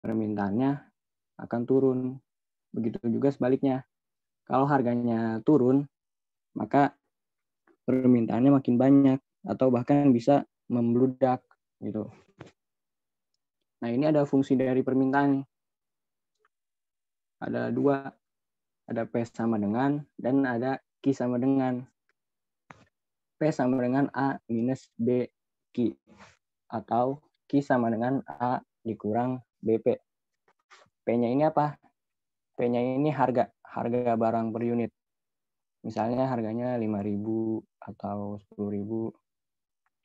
permintaannya akan turun. Begitu juga sebaliknya. Kalau harganya turun, maka permintaannya makin banyak atau bahkan bisa membludak gitu. Nah, ini ada fungsi dari permintaan nih. Ada dua, ada P sama dengan dan ada Q sama dengan. P sama dengan A minus B Q atau Q sama dengan A dikurang BP. P-nya ini apa? P-nya ini harga barang per unit. Misalnya harganya 5.000 atau 10.000.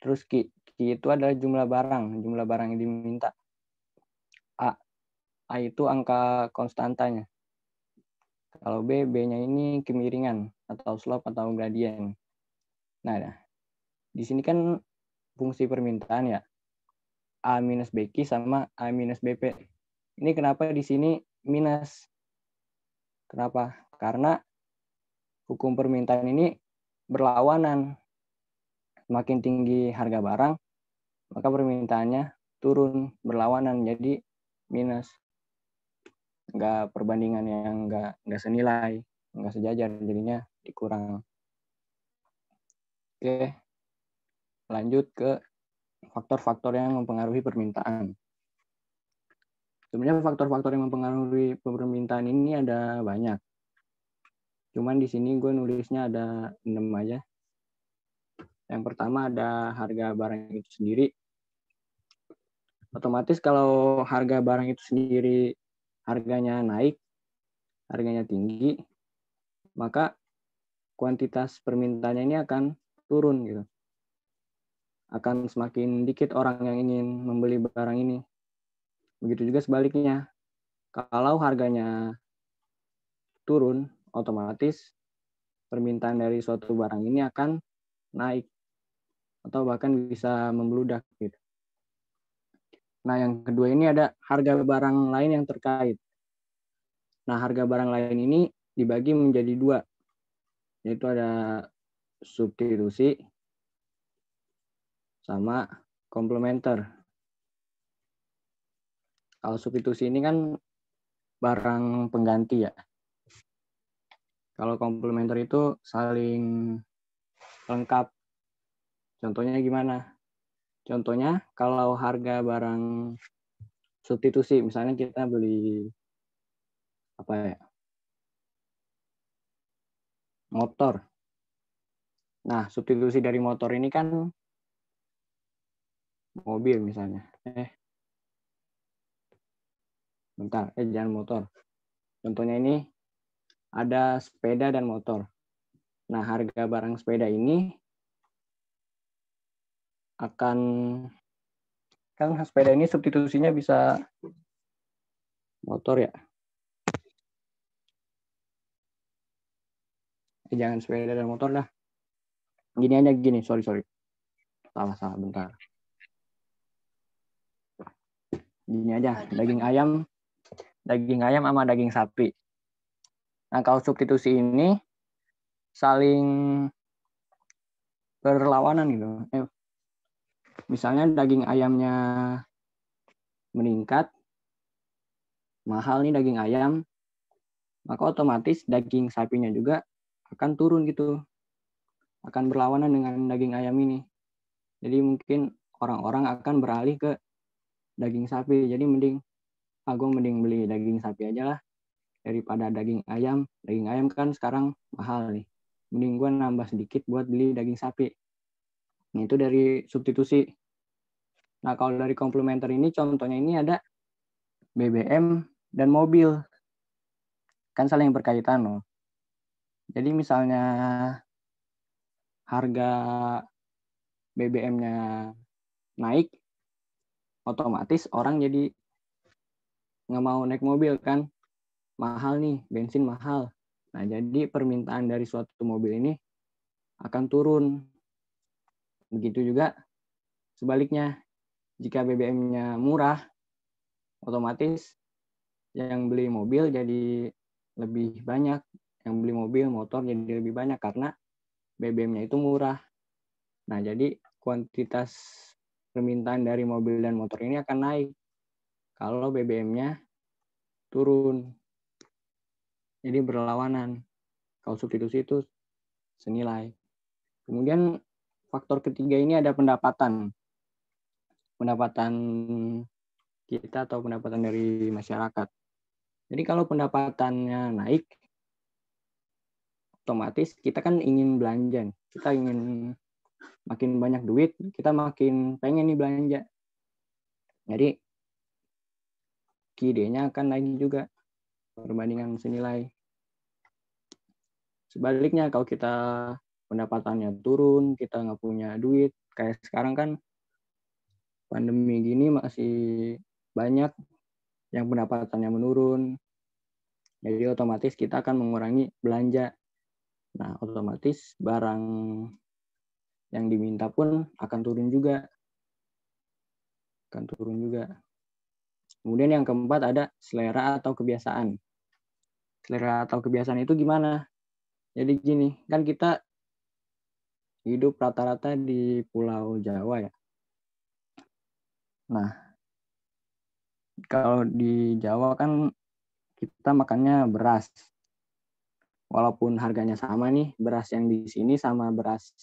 Terus Q itu adalah jumlah barang yang diminta. A itu angka konstantanya. Kalau B-nya ini kemiringan atau slope atau gradien. Nah, di sini kan fungsi permintaan ya. A minus BQ sama A minus BP. Ini kenapa di sini minus? Kenapa? Karena hukum permintaan ini berlawanan. Semakin tinggi harga barang, maka permintaannya turun berlawanan, jadi minus. Nggak perbandingan yang nggak senilai, nggak sejajar, jadinya dikurang. Oke, lanjut ke faktor-faktor yang mempengaruhi permintaan. Sebenarnya faktor-faktor yang mempengaruhi permintaan ini ada banyak. Cuman di sini gue nulisnya ada 6 aja. Yang pertama ada harga barang itu sendiri. Otomatis kalau harga barang itu sendiri harganya naik, harganya tinggi, maka kuantitas permintaannya ini akan turun gitu. Akan semakin dikit orang yang ingin membeli barang ini. Begitu juga sebaliknya. Kalau harganya turun, otomatis permintaan dari suatu barang ini akan naik atau bahkan bisa membludak gitu. Nah, yang kedua ini ada harga barang lain yang terkait. Nah, harga barang lain ini dibagi menjadi dua, yaitu ada substitusi sama komplementer. Kalau substitusi ini kan barang pengganti ya. Kalau komplementer itu saling lengkap. Contohnya gimana? Contohnya kalau harga barang substitusi, misalnya kita beli apa ya? Motor. Nah, substitusi dari motor ini kan mobil misalnya. Jangan motor. Contohnya ini ada sepeda dan motor. Nah, harga barang sepeda ini akan, kan sepeda ini substitusinya bisa motor ya. Jangan sepeda dan motor dah. Gini aja, gini, sorry. Salah, bentar. Gini aja, daging ayam sama daging sapi. Nah, kalau substitusi ini saling berlawanan gitu. Misalnya daging ayamnya meningkat, mahal nih daging ayam, maka otomatis daging sapinya juga akan turun gitu. Akan berlawanan dengan daging ayam ini. Jadi mungkin orang-orang akan beralih ke daging sapi. Jadi mending beli daging sapi aja lah daripada daging ayam. Daging ayam kan sekarang mahal nih. Mending gue nambah sedikit buat beli daging sapi. Nah, itu dari substitusi. Nah, kalau dari komplementer ini contohnya ini ada BBM dan mobil. Kan saling berkaitan loh. Jadi misalnya harga BBM-nya naik, otomatis orang jadi nggak mau naik mobil kan. Mahal nih, bensin mahal. Nah, jadi permintaan dari suatu mobil ini akan turun. Begitu juga sebaliknya, jika BBM-nya murah, otomatis yang beli mobil jadi lebih banyak. Yang beli mobil, motor jadi lebih banyak karena BBM-nya itu murah. Nah, jadi kuantitas permintaan dari mobil dan motor ini akan naik kalau BBM-nya turun. Jadi berlawanan. Kalau substitusi itu senilai. Kemudian faktor ketiga ini ada pendapatan. Pendapatan kita atau pendapatan dari masyarakat. Jadi kalau pendapatannya naik, otomatis kita kan ingin belanja. Kita ingin makin banyak duit, kita makin pengen nih belanja. Jadi QID-nya akan naik juga perbandingan senilai. Sebaliknya kalau kita pendapatannya turun, kita nggak punya duit, kayak sekarang kan pandemi gini masih banyak yang pendapatannya menurun, jadi otomatis kita akan mengurangi belanja. Nah, otomatis barang yang diminta pun akan turun juga. Kemudian yang keempat ada selera atau kebiasaan. Selera atau kebiasaan itu gimana? Jadi gini, kan kita hidup rata-rata di Pulau Jawa ya. Nah, kalau di Jawa kan kita makannya beras. Walaupun harganya sama nih, beras yang di sini sama beras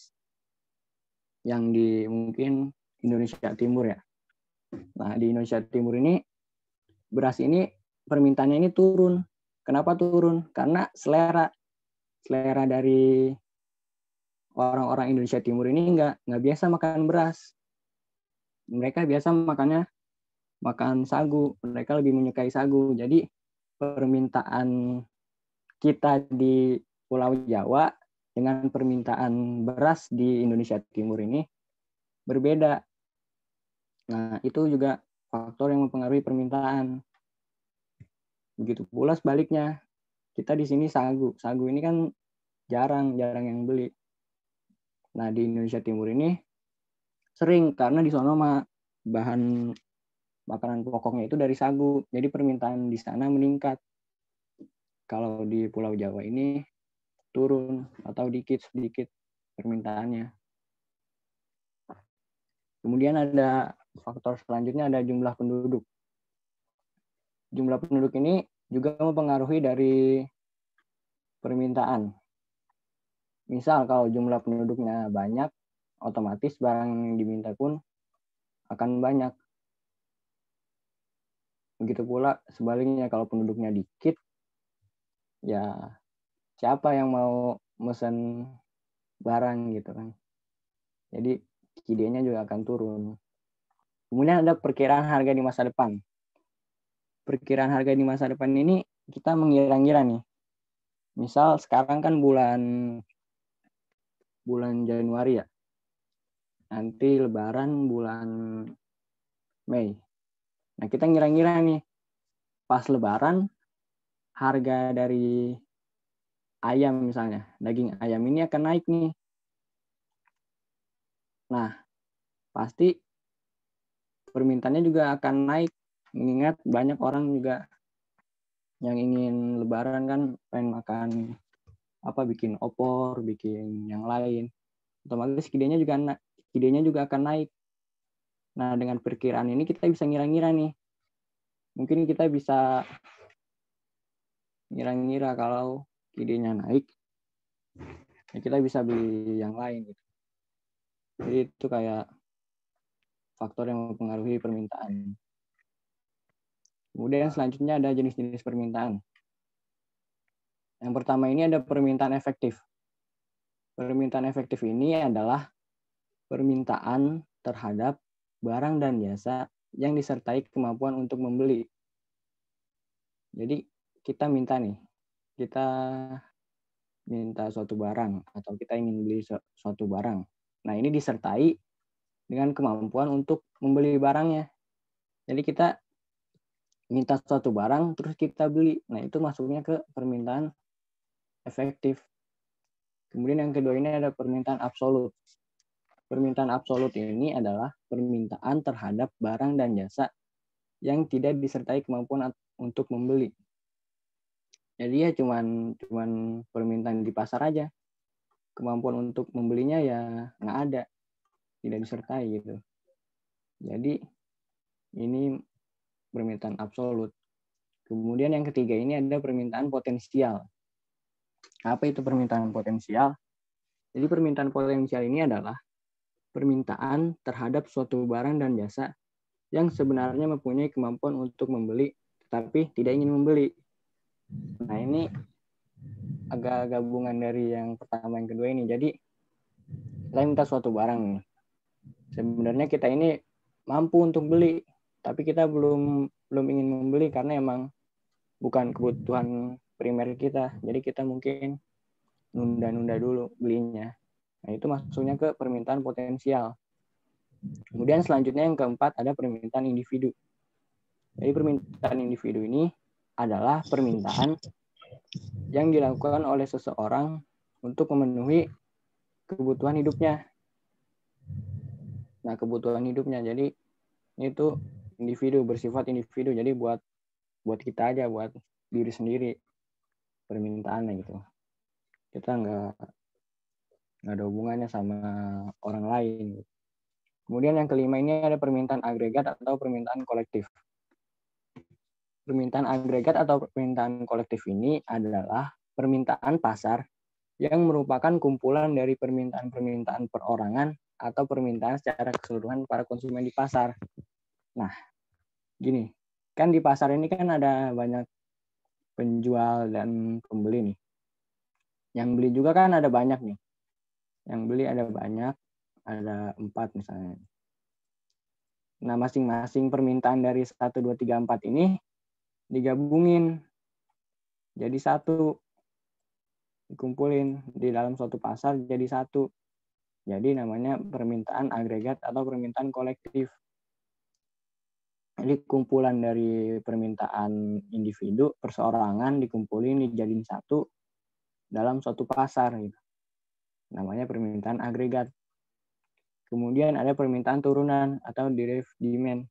yang di mungkin Indonesia Timur ya. Nah, di Indonesia Timur ini, beras ini permintaannya ini turun. Kenapa turun? Karena selera dari orang-orang Indonesia Timur ini nggak biasa makan beras. Mereka biasa makan sagu. Mereka lebih menyukai sagu. Jadi permintaan kita di Pulau Jawa dengan permintaan beras di Indonesia Timur ini berbeda. Nah, itu juga faktor yang mempengaruhi permintaan. Begitu pula sebaliknya. Kita di sini sagu. Sagu ini kan jarang yang beli. Nah, di Indonesia Timur ini sering karena di sana bahan makanan pokoknya itu dari sagu. Jadi permintaan di sana meningkat. Kalau di Pulau Jawa ini turun atau sedikit permintaannya. Kemudian ada faktor selanjutnya ada jumlah penduduk. Jumlah penduduk ini juga mempengaruhi dari permintaan. Misal kalau jumlah penduduknya banyak, otomatis barang yang diminta pun akan banyak. Begitu pula sebaliknya kalau penduduknya dikit, ya siapa yang mau mesen barang gitu kan. Jadi QID-nya juga akan turun. Kemudian ada perkiraan harga di masa depan. Perkiraan harga di masa depan ini kita mengira-ngira nih. Misal sekarang kan bulan Januari ya. Nanti Lebaran bulan Mei. Nah, kita ngira-ngira nih, pas Lebaran, harga dari ayam misalnya, daging ayam ini akan naik nih. Nah, pasti permintaannya juga akan naik, mengingat banyak orang juga yang ingin Lebaran kan pengen makan bikin opor, bikin yang lain. Otomatis QID-nya juga akan naik. Nah, dengan perkiraan ini kita bisa ngira-ngira nih. Mungkin kita bisa ngira-ngira kalau QID-nya naik, ya kita bisa beli yang lain gitu. Jadi itu kayak faktor yang mempengaruhi permintaan. Kemudian selanjutnya ada jenis-jenis permintaan. Yang pertama ini ada permintaan efektif. Permintaan efektif ini adalah permintaan terhadap barang dan jasa yang disertai kemampuan untuk membeli. Jadi kita minta suatu barang atau kita ingin beli suatu barang. Nah, ini disertai dengan kemampuan untuk membeli barangnya. Jadi kita minta suatu barang terus kita beli. Nah, itu masuknya ke permintaan efektif. Kemudian yang kedua ini ada permintaan absolut. Permintaan absolut ini adalah permintaan terhadap barang dan jasa yang tidak disertai kemampuan untuk membeli. Jadi ya cuman permintaan di pasar aja. Kemampuan untuk membelinya ya nggak ada, tidak disertai gitu. Jadi ini permintaan absolut. Kemudian yang ketiga ini ada permintaan potensial. Apa itu permintaan potensial? Jadi permintaan potensial ini adalah permintaan terhadap suatu barang dan jasa yang sebenarnya mempunyai kemampuan untuk membeli, tetapi tidak ingin membeli. Nah, ini agak gabungan dari yang pertama yang kedua ini. Jadi, kita minta suatu barang. Sebenarnya kita ini mampu untuk beli, tapi kita belum ingin membeli karena emang bukan kebutuhan primer kita. Jadi kita mungkin nunda-nunda dulu belinya. Nah, itu masuknya ke permintaan potensial. Kemudian selanjutnya yang keempat ada permintaan individu. Jadi permintaan individu ini adalah permintaan yang dilakukan oleh seseorang untuk memenuhi kebutuhan hidupnya. Nah, kebutuhan hidupnya. Jadi itu individu, bersifat individu. Jadi buat kita aja, buat diri sendiri permintaannya gitu. Kita nggak ada hubungannya sama orang lain. Kemudian yang kelima ini ada permintaan agregat atau permintaan kolektif. Permintaan agregat atau permintaan kolektif ini adalah permintaan pasar yang merupakan kumpulan dari permintaan-permintaan perorangan atau permintaan secara keseluruhan para konsumen di pasar. Nah, gini, kan di pasar ini kan ada banyak penjual dan pembeli nih. Yang beli juga kan ada banyak nih. Yang beli ada banyak, ada 4 misalnya. Nah, masing-masing permintaan dari 1, 2, 3, 4 ini digabungin jadi satu, dikumpulin di dalam suatu pasar jadi satu. Jadi namanya permintaan agregat atau permintaan kolektif. Jadi kumpulan dari permintaan individu, perseorangan dikumpulin dijadiin satu dalam suatu pasar gitu. Namanya permintaan agregat. Kemudian ada permintaan turunan atau derived demand.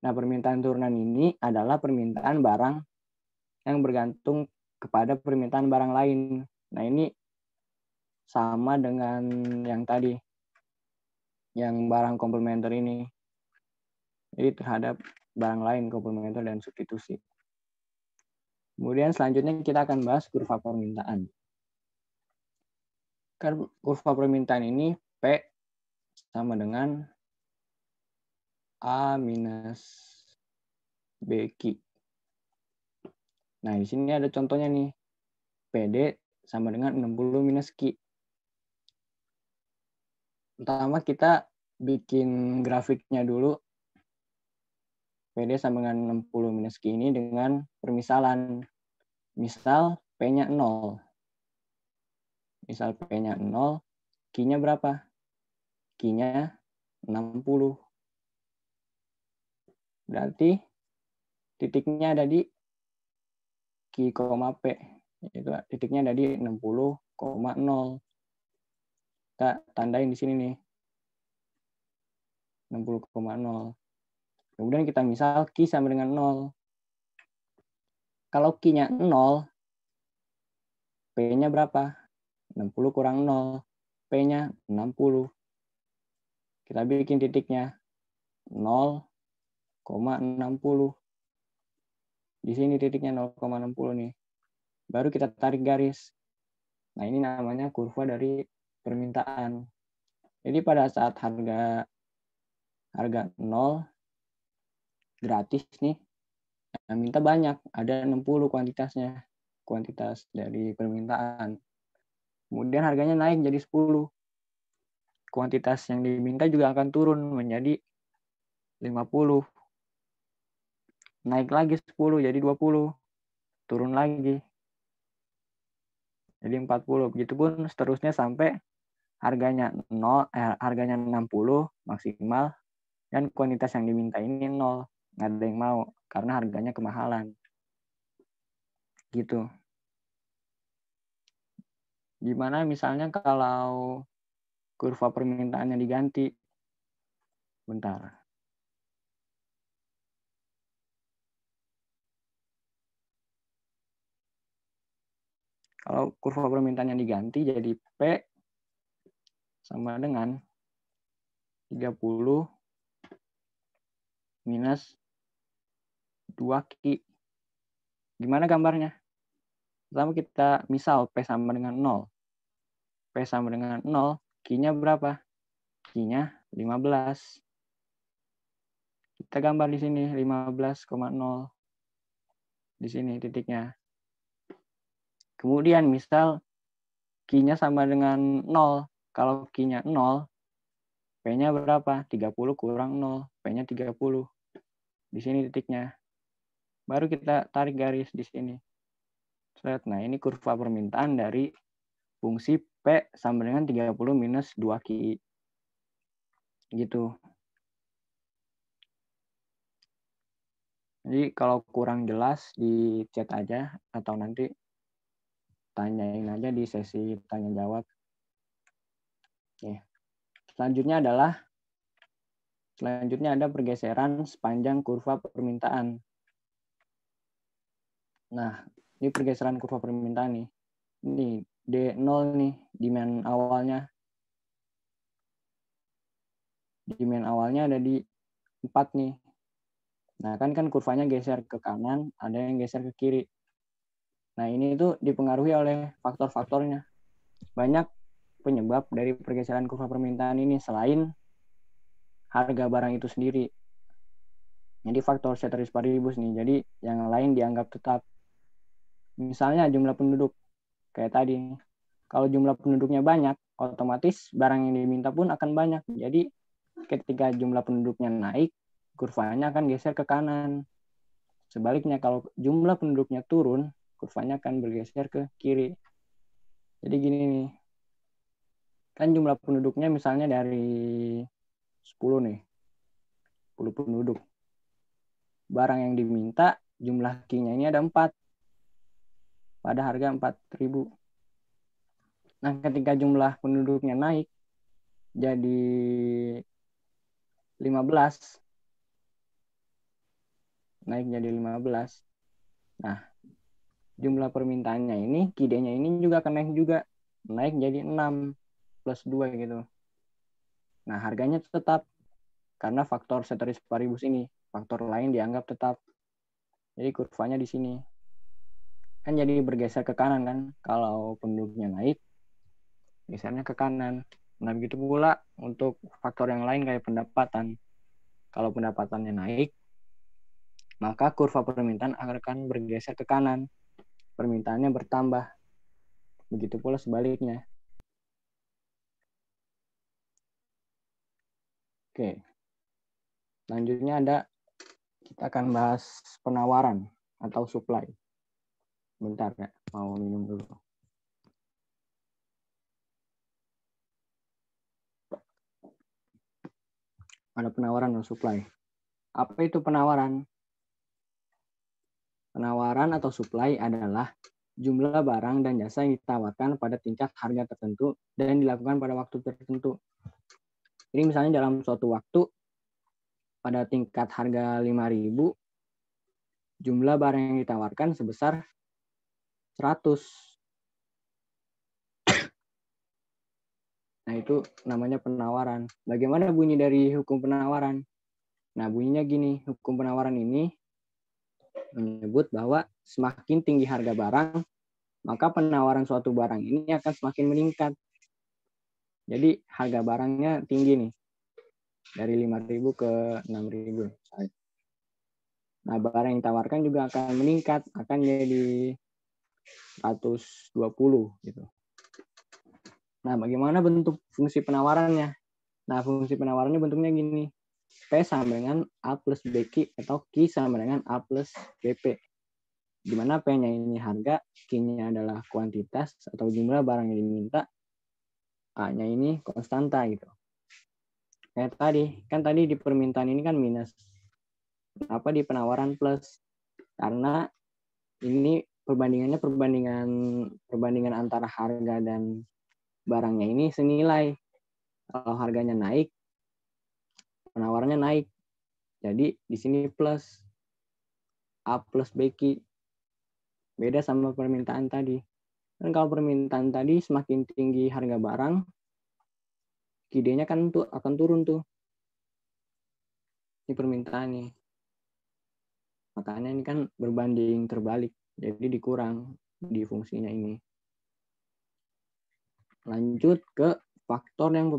Nah, permintaan turunan ini adalah permintaan barang yang bergantung kepada permintaan barang lain. Nah, ini sama dengan yang tadi, yang barang komplementer ini. Jadi terhadap barang lain, komplementer dan substitusi. Kemudian selanjutnya kita akan bahas kurva permintaan. Kurva permintaan ini P sama dengan A minus BQ. Nah, di sini ada contohnya nih. PD sama dengan 60 minus Q. Pertama kita bikin grafiknya dulu. PD sama dengan 60 minus Q ini dengan permisalan. Misal P-nya 0. Misal P-nya 0, Q-nya berapa? Q-nya 60. Berarti titiknya ada di Q, P. Itu titiknya ada di 60,0. Kita tandain di sini nih. 60,0. Kemudian kita misal Q sama dengan 0. Kalau Q-nya 0, P-nya berapa? 60 kurang 0. P-nya 60. Kita bikin titiknya 0,60. Di sini titiknya 0,60 nih. Baru kita tarik garis. Nah, ini namanya kurva dari permintaan. Jadi pada saat harga 0 gratis nih, yang minta banyak, ada 60 kuantitasnya. Kuantitas dari permintaan. Kemudian harganya naik jadi 10. Kuantitas yang diminta juga akan turun menjadi 50. Naik lagi 10 jadi 20. Turun lagi. Jadi 40. Begitupun seterusnya sampai harganya 60 maksimal dan kuantitas yang diminta ini 0. Nggak ada yang mau karena harganya kemahalan. Gitu. Gimana misalnya kalau kurva permintaannya diganti? Bentar. Kalau kurva permintaannya diganti jadi P sama dengan 30 minus 2Q. Gimana gambarnya? Pertama kita misal P sama dengan 0. P sama dengan 0, Q-nya berapa? Q-nya 15. Kita gambar di sini 15,0. Di sini titiknya. Kemudian misal Q-nya sama dengan 0. Kalau Q-nya 0, P-nya berapa? 30 kurang 0. P-nya 30. Di sini titiknya. Baru kita tarik garis di sini. Nah, ini kurva permintaan dari fungsi P sama dengan 30 minus 2Q. Gitu. Jadi kalau kurang jelas di chat aja atau nanti tanyain aja di sesi tanya jawab. Oke. Selanjutnya ada pergeseran sepanjang kurva permintaan. Nah, ini pergeseran kurva permintaan nih. Ini D0 nih, demand awalnya. Demand awalnya ada di 4 nih. Nah, kan kurvanya geser ke kanan, ada yang geser ke kiri. Nah, ini itu dipengaruhi oleh faktor-faktornya. Banyak penyebab dari pergeseran kurva permintaan ini selain harga barang itu sendiri. Jadi faktor ceteris paribus nih. Jadi yang lain dianggap tetap. Misalnya jumlah penduduk. Kayak tadi. Kalau jumlah penduduknya banyak, otomatis barang yang diminta pun akan banyak. Jadi ketika jumlah penduduknya naik, kurvanya akan geser ke kanan. Sebaliknya kalau jumlah penduduknya turun, kurvanya akan bergeser ke kiri. Jadi gini nih. Kan jumlah penduduknya misalnya dari 10 nih. 10 penduduk. Barang yang diminta jumlah Q-nya ini ada 4. Pada harga 4.000. Nah, ketika jumlah penduduknya naik jadi 15. Naik jadi 15. Nah, jumlah permintaannya ini, Q-nya ini juga akan naik juga. Naik jadi 6 plus 2 gitu. Nah, harganya tetap karena faktor ceteris paribus ini. Faktor lain dianggap tetap. Jadi kurvanya di sini. Kan jadi bergeser ke kanan kan. Kalau penduduknya naik, gesernya ke kanan. Nah, begitu pula untuk faktor yang lain kayak pendapatan. Kalau pendapatannya naik, maka kurva permintaan akan bergeser ke kanan. Permintaannya bertambah. Begitu pula sebaliknya. Oke. Selanjutnya kita akan bahas penawaran atau supply. Bentar ya, mau minum dulu. Ada penawaran dan supply. Apa itu penawaran? Penawaran atau supply adalah jumlah barang dan jasa yang ditawarkan pada tingkat harga tertentu dan dilakukan pada waktu tertentu. Jadi misalnya dalam suatu waktu pada tingkat harga 5.000, jumlah barang yang ditawarkan sebesar 100. Nah, itu namanya penawaran. Bagaimana bunyi dari hukum penawaran? Nah, bunyinya gini, hukum penawaran ini menyebut bahwa semakin tinggi harga barang, maka penawaran suatu barang ini akan semakin meningkat. Jadi harga barangnya tinggi nih, dari 5.000 ke 6.000. Nah, barang yang ditawarkan juga akan meningkat, akan jadi 120 gitu. Nah, bagaimana bentuk fungsi penawarannya? Nah, fungsi penawarannya bentuknya gini. P sama dengan A plus BQ atau Q sama dengan A plus BP. Di mana P-nya ini harga, Q-nya adalah kuantitas atau jumlah barang yang diminta, A-nya ini konstanta gitu. Kayak tadi, kan tadi di permintaan ini kan minus. Kenapa di penawaran plus? Karena ini perbandingannya perbandingan antara harga dan barangnya ini senilai. Kalau harganya naik, penawarannya naik. Jadi di sini plus A plus BQ. Beda sama permintaan tadi. Dan kalau permintaan tadi semakin tinggi harga barang, Q-nya kan tuh akan turun tuh. Ini permintaan nih. Makanya ini kan berbanding terbalik, jadi dikurang di fungsinya ini. Lanjut ke faktor yang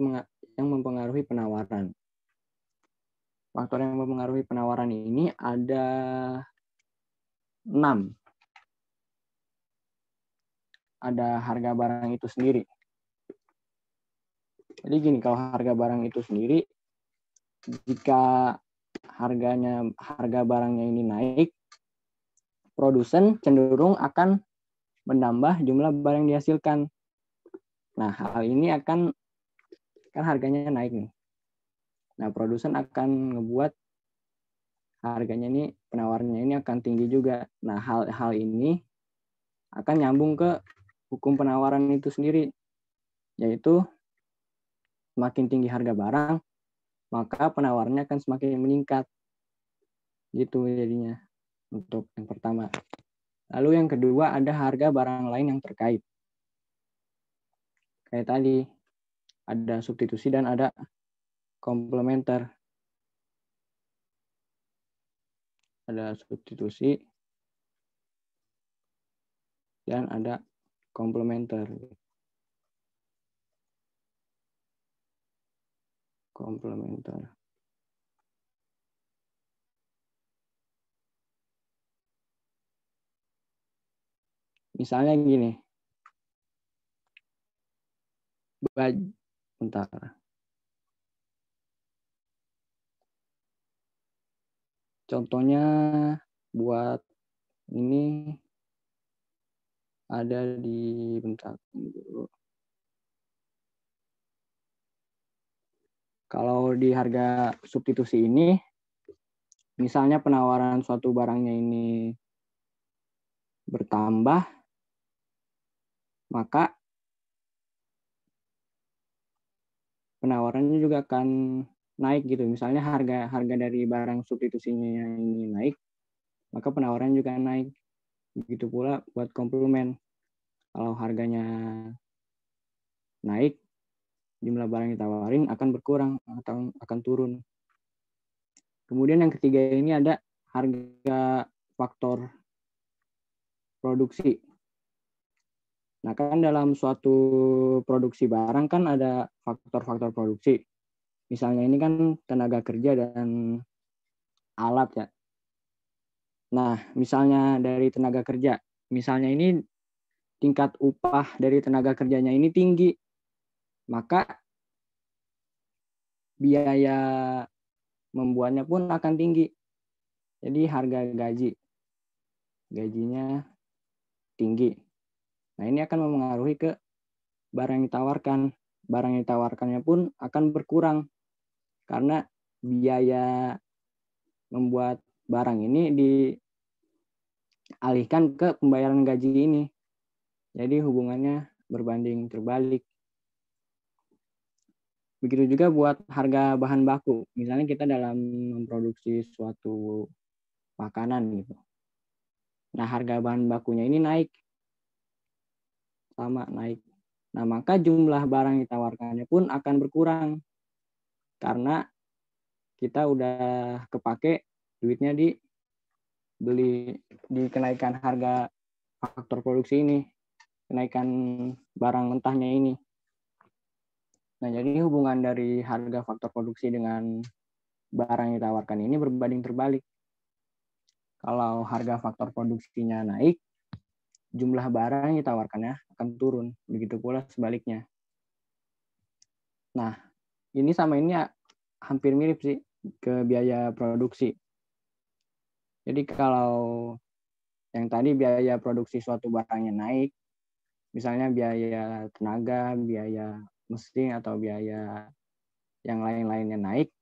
mempengaruhi penawaran. Faktor yang mempengaruhi penawaran ini ada 6. Ada harga barang itu sendiri. Jadi gini, kalau harga barang itu sendiri, jika harga barangnya ini naik, produsen cenderung akan menambah jumlah barang yang dihasilkan. Nah, hal ini kan harganya naik nih. Nah, produsen akan ngebuat harganya ini, penawarannya ini akan tinggi juga. Nah, hal ini akan nyambung ke hukum penawaran itu sendiri, yaitu semakin tinggi harga barang, maka penawarannya akan semakin meningkat. Gitu jadinya untuk yang pertama. Lalu yang kedua ada harga barang lain yang terkait. Kayak tadi, ada substitusi dan ada komplementer. Ada substitusi dan ada komplementer. Komplementer. Misalnya gini. Bentar. Contohnya buat ini ada di bentar dulu. Kalau di harga substitusi ini, misalnya penawaran suatu barangnya ini bertambah, maka penawarannya juga akan naik gitu. Misalnya harga dari barang substitusinya ini naik, maka penawaran juga naik. Begitu pula buat komplement. Kalau harganya naik, jumlah barang yang ditawarin akan berkurang atau akan turun. Kemudian yang ketiga ini ada harga faktor produksi. Nah, kan dalam suatu produksi barang kan ada faktor-faktor produksi. Misalnya ini kan tenaga kerja dan alat ya. Nah, misalnya dari tenaga kerja, misalnya ini tingkat upah dari tenaga kerjanya ini tinggi, maka biaya membuatnya pun akan tinggi. Jadi harga gajinya tinggi. Nah, ini akan mempengaruhi ke barang yang ditawarkan. Barang yang ditawarkannya pun akan berkurang karena biaya membuat barang ini dialihkan ke pembayaran gaji ini. Jadi hubungannya berbanding terbalik. Begitu juga buat harga bahan baku. Misalnya kita dalam memproduksi suatu makanan gitu. Nah, harga bahan bakunya ini naik. Sama naik. Nah, maka jumlah barang yang ditawarkannya pun akan berkurang. Karena kita udah kepake duitnya di kenaikan harga faktor produksi ini. Kenaikan barang mentahnya ini. Nah, jadi hubungan dari harga faktor produksi dengan barang yang ditawarkan ini berbanding terbalik. Kalau harga faktor produksinya naik, jumlah barang yang ditawarkannya akan turun. Begitu pula sebaliknya. Nah, ini sama ini hampir mirip sih ke biaya produksi. Jadi kalau yang tadi biaya produksi suatu barangnya naik, misalnya biaya tenaga, biaya mesin, atau biaya yang lain-lainnya naik,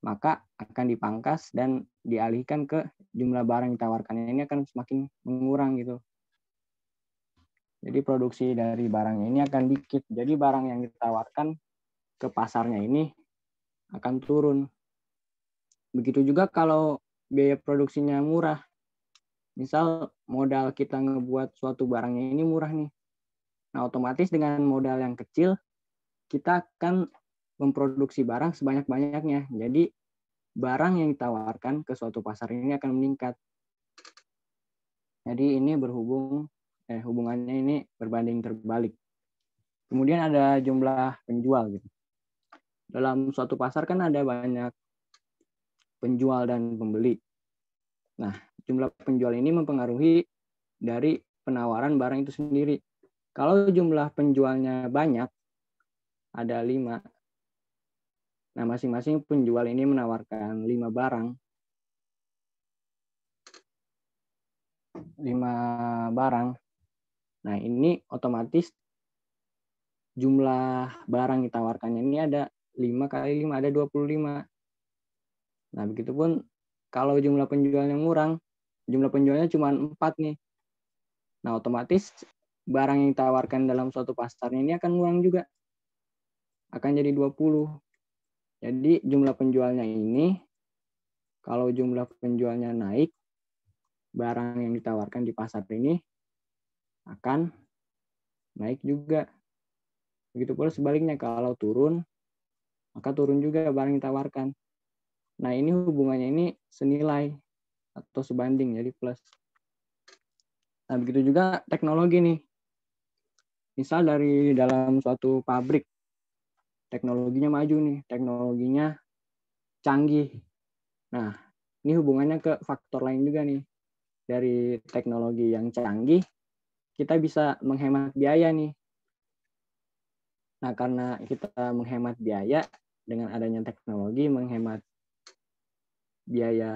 maka akan dipangkas dan dialihkan ke jumlah barang yang ditawarkannya ini akan semakin mengurang gitu. Jadi produksi dari barang ini akan dikit. Jadi barang yang ditawarkan ke pasarnya ini akan turun. Begitu juga kalau biaya produksinya murah. Misal modal kita ngebuat suatu barangnya ini murah nih. Nah, otomatis dengan modal yang kecil, kita akan memproduksi barang sebanyak-banyaknya. Jadi barang yang ditawarkan ke suatu pasar ini akan meningkat. Jadi ini hubungannya ini berbanding terbalik. Kemudian ada jumlah penjual gitu. Dalam suatu pasar kan ada banyak penjual dan pembeli. Nah, jumlah penjual ini mempengaruhi dari penawaran barang itu sendiri. Kalau jumlah penjualnya banyak, ada 5. Nah, masing-masing penjual ini menawarkan 5 barang. 5 barang. Nah, ini otomatis jumlah barang ditawarkannya ini ada 5 kali 5, ada 25. Nah, begitupun kalau jumlah penjualnya kurang, jumlah penjualnya cuma 4 nih. Nah, otomatis barang yang ditawarkan dalam suatu pasar ini akan kurang juga. Akan jadi 20. Jadi jumlah penjualnya ini, kalau jumlah penjualnya naik, barang yang ditawarkan di pasar ini akan naik juga. Begitu pula sebaliknya, kalau turun, maka turun juga barang yang ditawarkan. Nah, ini hubungannya ini senilai atau sebanding, jadi plus. Nah, begitu juga teknologi nih. Misal dari dalam suatu pabrik, teknologinya maju nih, teknologinya canggih. Nah, ini hubungannya ke faktor lain juga nih. Dari teknologi yang canggih, kita bisa menghemat biaya nih. Nah, karena kita menghemat biaya, dengan adanya teknologi, menghemat biaya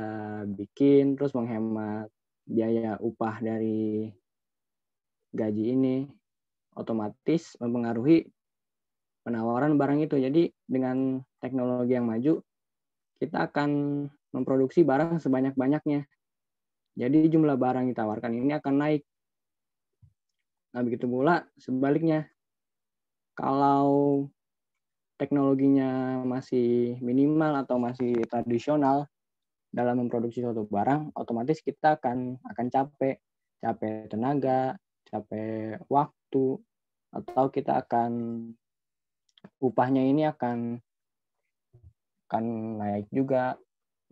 bikin, terus menghemat biaya upah dari gaji ini, otomatis mempengaruhi penawaran barang itu. Jadi dengan teknologi yang maju, kita akan memproduksi barang sebanyak-banyaknya. Jadi jumlah barang yang ditawarkan ini akan naik. Nah, begitu pula sebaliknya. Kalau teknologinya masih minimal atau masih tradisional dalam memproduksi suatu barang, otomatis kita akan capek tenaga, capek waktu, atau kita akan upahnya ini akan naik juga,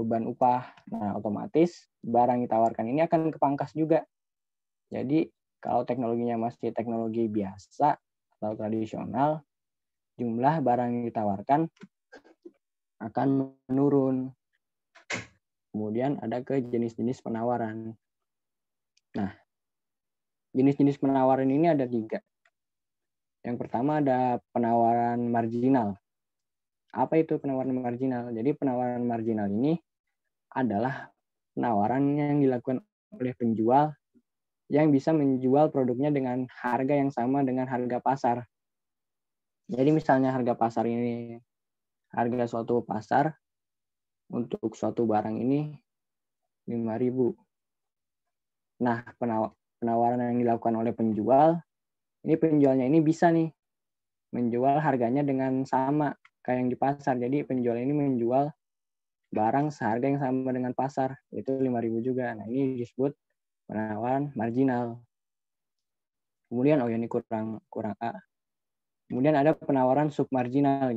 beban upah. Nah, otomatis barang yang ditawarkan ini akan kepangkas juga. Jadi kalau teknologinya masih teknologi biasa atau tradisional, jumlah barang yang ditawarkan akan menurun. Kemudian ada ke jenis-jenis penawaran. Nah, jenis-jenis penawaran ini ada 3. Yang pertama ada penawaran marginal. Apa itu penawaran marginal? Jadi penawaran marginal ini adalah penawaran yang dilakukan oleh penjual yang bisa menjual produknya dengan harga yang sama dengan harga pasar. Jadi misalnya harga pasar ini, harga suatu pasar untuk suatu barang ini 5.000. Nah, penawaran yang dilakukan oleh penjual, ini penjualnya ini bisa nih menjual harganya dengan sama kayak yang di pasar. Jadi penjual ini menjual barang seharga yang sama dengan pasar, itu 5.000 juga. Nah, ini disebut penawaran marginal. Kemudian, ini kurang A. Kemudian ada penawaran submarginal.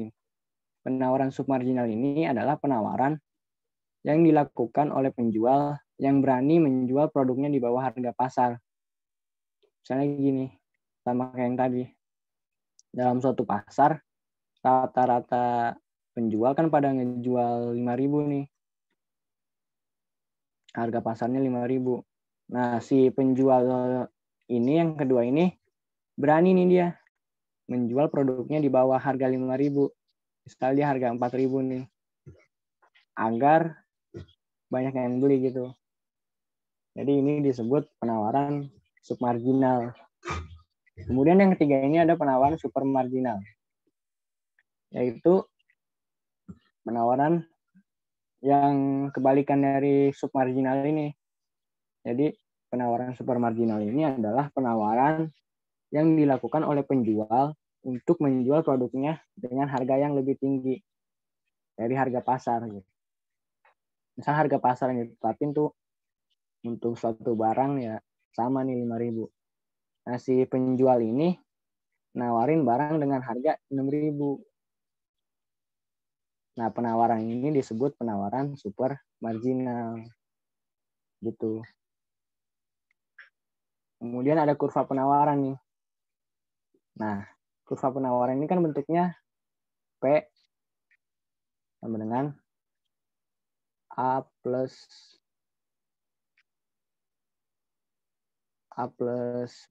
Penawaran submarginal ini adalah penawaran yang dilakukan oleh penjual yang berani menjual produknya di bawah harga pasar. Misalnya gini, sama kayak yang tadi. Dalam suatu pasar, rata-rata penjual kan pada ngejual 5.000 nih. Harga pasarnya 5.000. Nah, si penjual ini yang kedua ini berani nih dia menjual produknya di bawah harga 5.000. Misalnya dia harga 4.000 nih. Agar banyak yang beli gitu. Jadi ini disebut penawaran submarginal. Kemudian yang ketiga ini ada penawaran supermarginal. Yaitu penawaran yang kebalikan dari submarginal ini. Jadi penawaran supermarginal ini adalah penawaran yang dilakukan oleh penjual untuk menjual produknya dengan harga yang lebih tinggi dari harga pasar. Misal harga pasar yang ditetapin tuh untuk suatu barang ya sama nih 5.000. Nah, si penjual ini nawarin barang dengan harga 6.000. Nah, penawaran ini disebut penawaran super marginal. Gitu. Kemudian ada kurva penawaran nih. Nah, kurva penawaran ini kan bentuknya P sama dengan A plus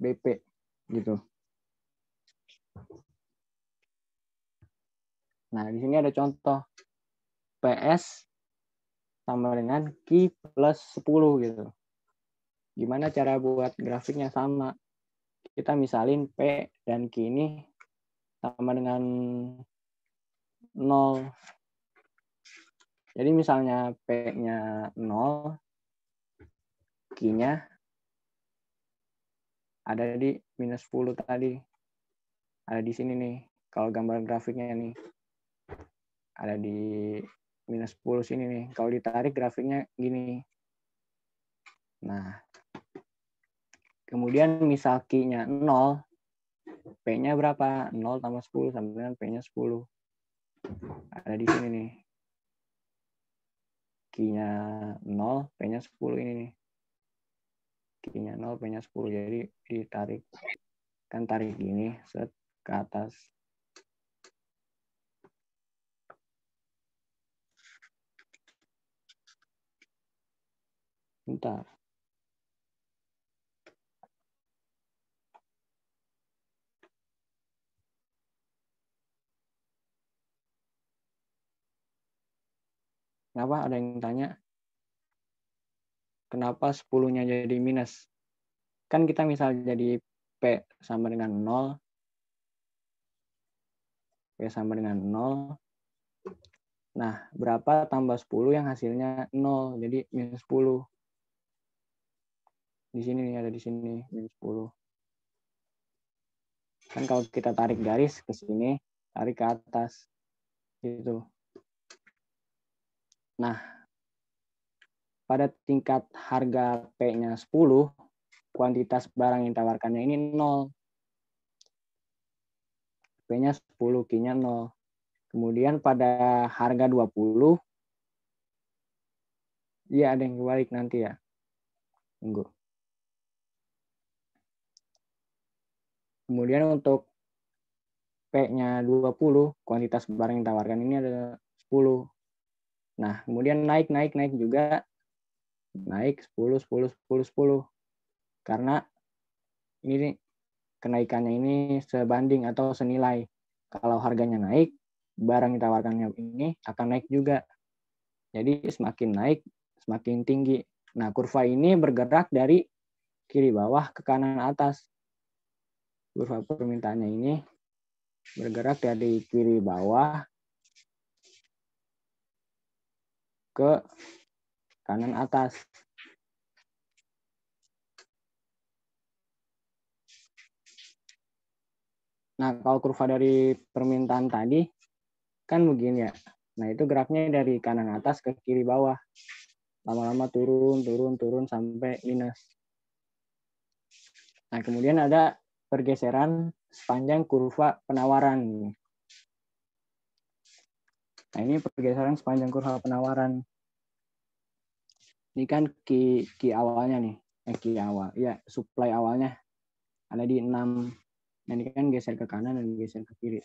BP gitu. Nah, di sini ada contoh PS sama dengan Q plus 10 gitu. Gimana cara buat grafiknya? Sama. Kita misalin P dan Q ini sama dengan 0. Jadi misalnya P-nya 0, Q-nya ada di minus 10 tadi. Ada di sini nih. Kalau gambar grafiknya nih. Ada di minus 10 sini nih. Kalau ditarik grafiknya gini. Nah, kemudian misal Q-nya 0, P-nya berapa? 0 tambah 10 sama dengan P-nya 10. Ada di sini nih. Q-nya 0, P-nya 10 ini nih. Q-nya 0, P-nya 10. Jadi ditarik. Kan tarik gini, set ke atas. Bentar. Kenapa ada yang tanya? Kenapa 10-nya jadi minus? Kan kita misal jadi P sama dengan 0. P sama dengan 0. Nah, berapa tambah 10 yang hasilnya 0? Jadi minus 10. Di sini nih, ada di sini, minus 10. Kan kalau kita tarik garis ke sini, tarik ke atas. Gitu. Nah, pada tingkat harga P-nya 10, kuantitas barang yang ditawarkannya ini 0. P-nya 10, Q-nya 0. Kemudian pada harga 20, iya ada yang kebalik nanti ya. Tunggu. Kemudian untuk P-nya 20, kuantitas barang yang ditawarkan ini ada 10. Nah, kemudian naik juga. Naik 10, 10, 10, 10. Karena ini kenaikannya ini sebanding atau senilai. Kalau harganya naik, barang yang ditawarkannya ini akan naik juga. Jadi semakin naik, semakin tinggi. Nah, kurva ini bergerak dari kiri bawah ke kanan atas. Kurva permintaannya ini bergerak dari kiri bawah ke kanan atas. Nah, kalau kurva dari permintaan tadi kan begini ya. Nah, itu geraknya dari kanan atas ke kiri bawah. Lama-lama turun sampai minus. Nah, kemudian ada pergeseran sepanjang kurva penawaran. Nah, ini pergeseran sepanjang kurva penawaran. Ini kan key awalnya nih. Key awal. Ya, supply awalnya ada di 6. Nah, ini kan geser ke kanan dan geser ke kiri.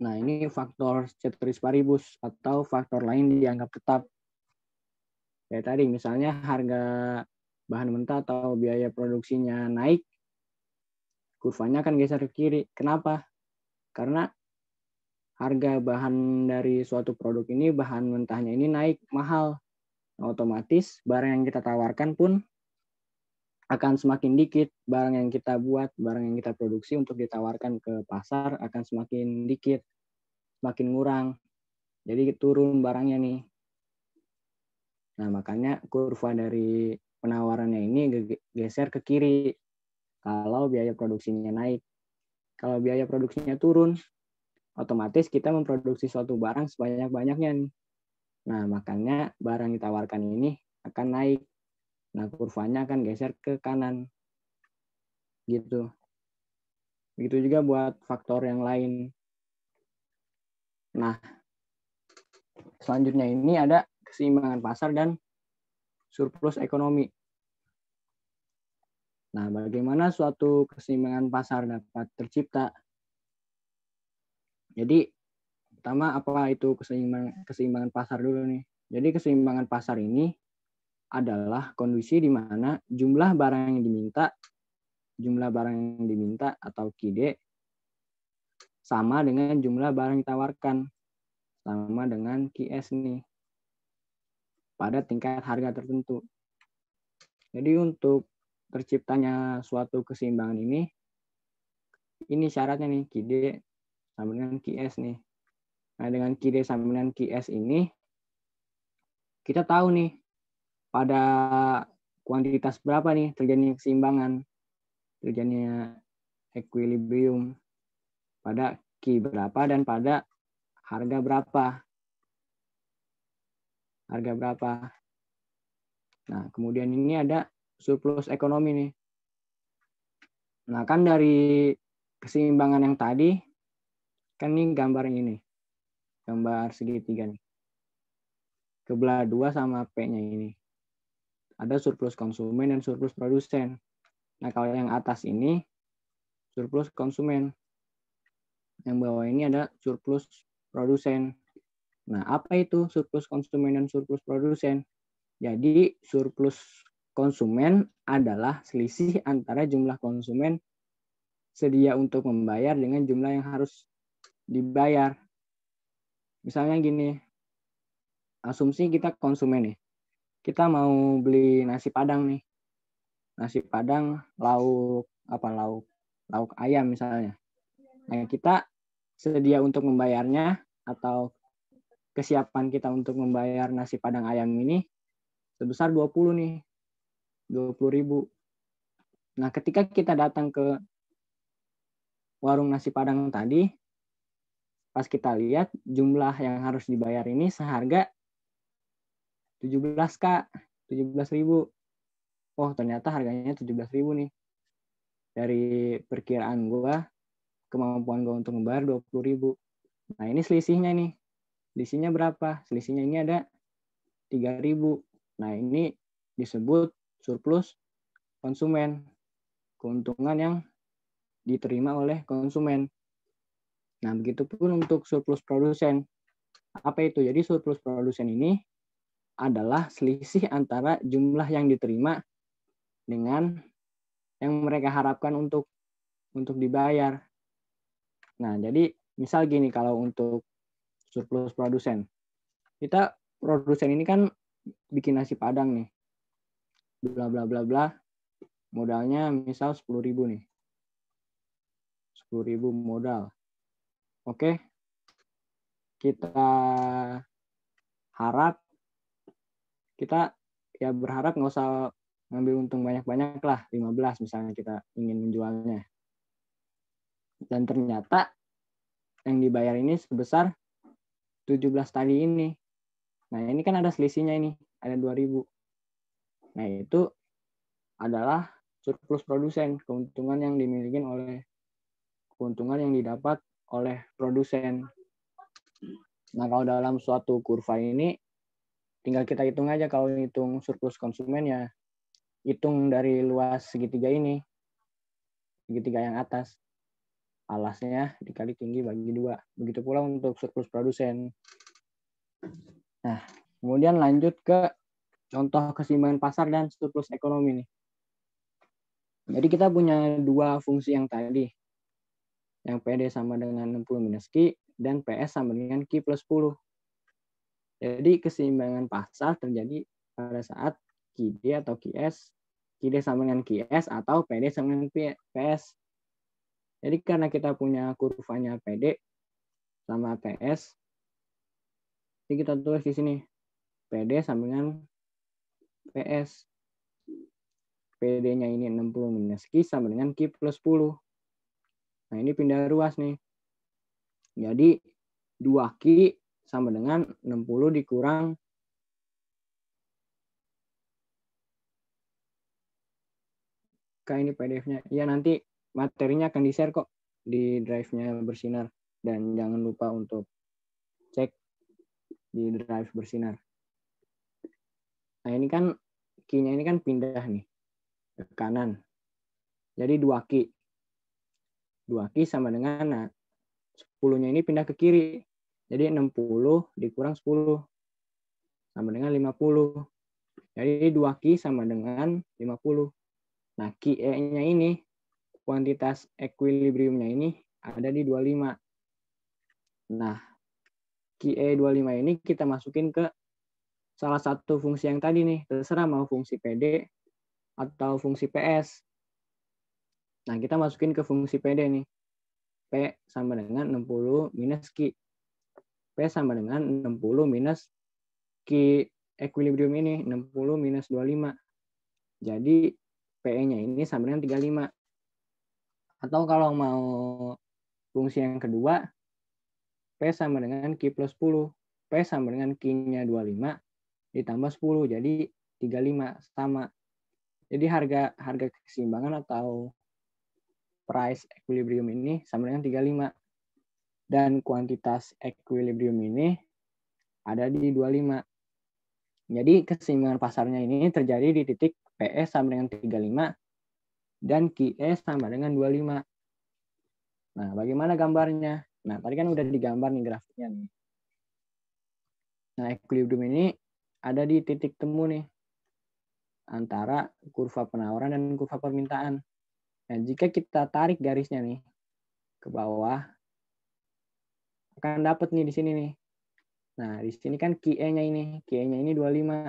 Nah, ini faktor ceteris paribus atau faktor lain dianggap tetap. Kayak tadi, misalnya harga bahan mentah atau biaya produksinya naik, kurvanya akan geser ke kiri. Kenapa? Karena harga bahan dari suatu produk ini, bahan mentahnya ini naik mahal. Nah, otomatis barang yang kita tawarkan pun akan semakin dikit. Barang yang kita buat, barang yang kita produksi untuk ditawarkan ke pasar akan semakin dikit, semakin ngurang. Jadi turun barangnya nih. Nah, makanya kurva dari penawarannya ini geser ke kiri kalau biaya produksinya naik. Kalau biaya produksinya turun, otomatis kita memproduksi suatu barang sebanyak-banyaknya nih. Nah, makanya barang ditawarkan ini akan naik. Nah, kurvanya akan geser ke kanan. Gitu. Begitu juga buat faktor yang lain. Nah, selanjutnya ini ada keseimbangan pasar dan surplus ekonomi. Nah, bagaimana suatu keseimbangan pasar dapat tercipta? Jadi, pertama apa itu keseimbangan pasar dulu nih. Jadi keseimbangan pasar ini adalah kondisi di mana jumlah barang yang diminta atau QD sama dengan jumlah barang yang ditawarkan, sama dengan QS nih, pada tingkat harga tertentu. Jadi untuk terciptanya suatu keseimbangan ini syaratnya nih, QD sama dengan QS nih. Nah, dengan QD sama dengan QS ini, kita tahu nih, pada kuantitas berapa nih terjadinya keseimbangan, terjadinya equilibrium, pada Q berapa dan pada harga berapa. Nah, kemudian ini ada surplus ekonomi nih. Nah, kan dari keseimbangan yang tadi, kan ini gambar ini, gambar segitiga nih. Kebelah 2 sama P-nya ini. Ada surplus konsumen dan surplus produsen. Nah, kalau yang atas ini surplus konsumen. Yang bawah ini ada surplus produsen. Nah, apa itu surplus konsumen dan surplus produsen? Jadi, surplus konsumen adalah selisih antara jumlah konsumen sedia untuk membayar dengan jumlah yang harus dibayar. Misalnya gini, asumsi kita konsumen nih. Kita mau beli nasi Padang nih. Nasi Padang lauk ayam misalnya. Nah, kita sedia untuk membayarnya atau kesiapan kita untuk membayar nasi Padang ayam ini sebesar 20 nih. 20.000. Nah, ketika kita datang ke warung nasi Padang tadi, pas kita lihat jumlah yang harus dibayar ini seharga 17K, 17.000. Oh, ternyata harganya 17.000 nih. Dari perkiraan gua, kemampuan gua untuk membayar 20.000. Nah, ini selisihnya nih. Selisihnya berapa? Selisihnya ini ada 3.000. Nah, ini disebut surplus konsumen. Keuntungan yang diterima oleh konsumen. Nah, begitupun untuk surplus produsen. Apa itu? Jadi surplus produsen ini adalah selisih antara jumlah yang diterima dengan yang mereka harapkan untuk dibayar. Nah, jadi misal gini, kalau untuk surplus produsen, kita produsen ini kan bikin nasi Padang nih, bla bla bla bla, modalnya misal 10.000 nih, 10.000 modal. Oke, kita berharap nggak usah ngambil untung banyak-banyak lah, 15 misalnya kita ingin menjualnya. Dan ternyata yang dibayar ini sebesar 17 tadi ini. Nah, ini kan ada selisihnya ini, ada 2.000. Nah, itu adalah surplus produsen, keuntungan yang didapat oleh produsen. Nah, kalau dalam suatu kurva ini tinggal kita hitung aja. Kalau hitung surplus konsumen ya hitung dari luas segitiga ini, segitiga yang atas, alasnya dikali tinggi bagi 2. Begitu pula untuk surplus produsen. Nah, kemudian lanjut ke contoh keseimbangan pasar dan surplus ekonomi nih. Jadi kita punya dua fungsi yang tadi, yang PD sama dengan 60 minus Q dan PS sama dengan Q plus 10. Jadi keseimbangan pasar terjadi pada saat QD atau QS, QD sama dengan QS atau PD sama dengan PS. Jadi karena kita punya kurvanya PD sama PS, jadi kita tulis di sini PD sama dengan PS. PD-nya ini 60 minus Q sama dengan Q plus 10. Nah, ini pindah ruas nih. Jadi 2Q sama dengan 60 dikurang ini PDF-nya. Ya, nanti materinya akan di-share kok di drive-nya Bersinar. Dan jangan lupa untuk cek di drive Bersinar. Nah, ini kan Q-nya ini kan pindah nih ke kanan. Jadi 2Q. 2Q sama dengan, nah 10-nya ini pindah ke kiri. Jadi 60 dikurang 10 sama dengan 50. Jadi 2Q sama dengan 50. Nah, QE-nya ini, kuantitas equilibriumnya ini ada di 25. Nah, QE25 ini kita masukin ke salah satu fungsi yang tadi nih. Terserah mau fungsi PD atau fungsi PS. Nah, kita masukin ke fungsi PD nih. P sama dengan 60 minus Q. P sama dengan 60 minus Q equilibrium ini, 60 minus 25. Jadi, PE-nya ini sama dengan 35. Atau kalau mau fungsi yang kedua, P sama dengan Q plus 10. P sama dengan Q-nya 25 ditambah 10, jadi 35 sama. Jadi harga keseimbangan atau price equilibrium ini sama dengan 35. Dan kuantitas equilibrium ini ada di 25. Jadi keseimbangan pasarnya ini terjadi di titik PE sama dengan 35 dan QE sama dengan 25. Nah, bagaimana gambarnya? Nah, tadi kan udah digambar nih grafiknya nih. Nah, equilibrium ini ada di titik temu nih antara kurva penawaran dan kurva permintaan. Nah, jika kita tarik garisnya nih ke bawah, akan dapat nih di sini nih. Nah, di sini kan QE-nya ini. QE-nya ini 25.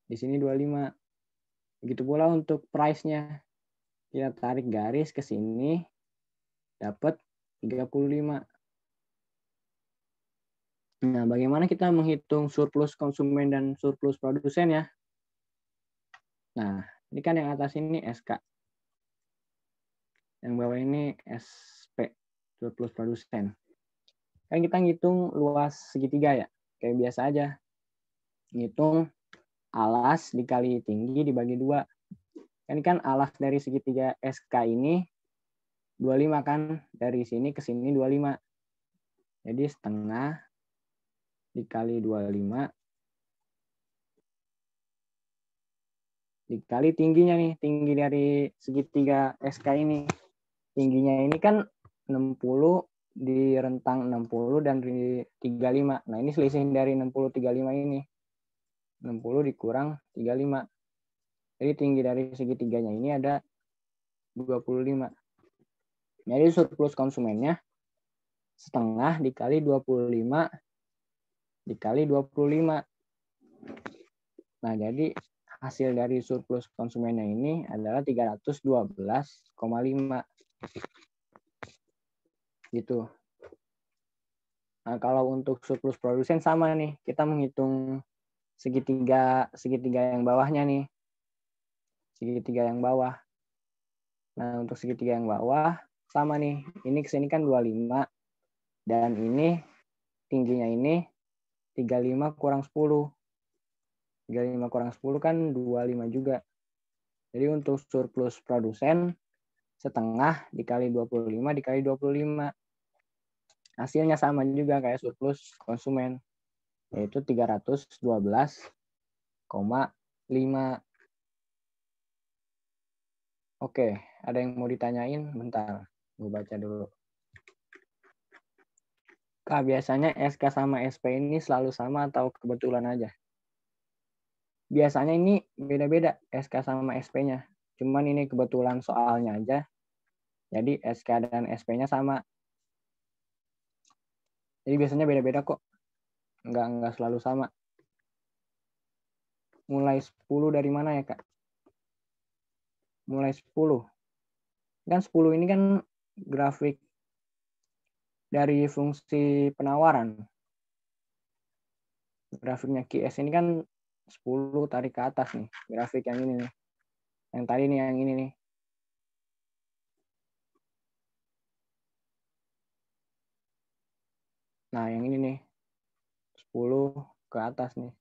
Di sini 25. Begitu pula untuk price-nya. Kita tarik garis ke sini, dapat 35. Nah, bagaimana kita menghitung surplus konsumen dan surplus produsen ya? Nah, ini kan yang atas ini SK. Yang bawah ini SP, surplus produsen. Kan kita ngitung luas segitiga ya, kayak biasa aja. Ngitung alas dikali tinggi dibagi 2. Ini kan alas dari segitiga SK ini 25 kan, dari sini ke sini 25. Jadi setengah dikali 25 dikali tingginya nih, tinggi dari segitiga SK ini. Tingginya ini kan 60 di rentang 60 dan di 35. Nah, ini selisih dari 60 35 ini. 60 dikurang 35. Jadi tinggi dari segitiganya ini ada 25. Jadi surplus konsumennya setengah dikali 25 dikali 25. Nah, jadi hasil dari surplus konsumennya ini adalah 312,5. Gitu. Nah, kalau untuk surplus produsen sama nih. Kita menghitung segitiga yang bawahnya nih. Segitiga yang bawah. Nah, untuk segitiga yang bawah sama nih. Ini kesini kan 25. Dan ini tingginya ini 35 kurang 10. 35 kurang 10 kan 25 juga. Jadi untuk surplus produsen setengah dikali 25 dikali 25. Hasilnya sama juga kayak surplus konsumen, yaitu 312,5. Oke, ada yang mau ditanyain? Bentar, gue baca dulu. Kak, biasanya SK sama SP ini selalu sama atau kebetulan aja? Biasanya ini beda-beda SK sama SP-nya. Cuman ini kebetulan soalnya aja. Jadi SK dan SP-nya sama. Jadi biasanya beda-beda kok. Nggak selalu sama. Mulai 10 dari mana ya, Kak? Mulai 10. Kan 10 ini kan grafik dari fungsi penawaran. Grafiknya QS ini kan 10 tarik ke atas nih. Grafik yang ini nih. Yang tadi nih, yang ini nih. Nah, yang ini nih. 10 ke atas nih.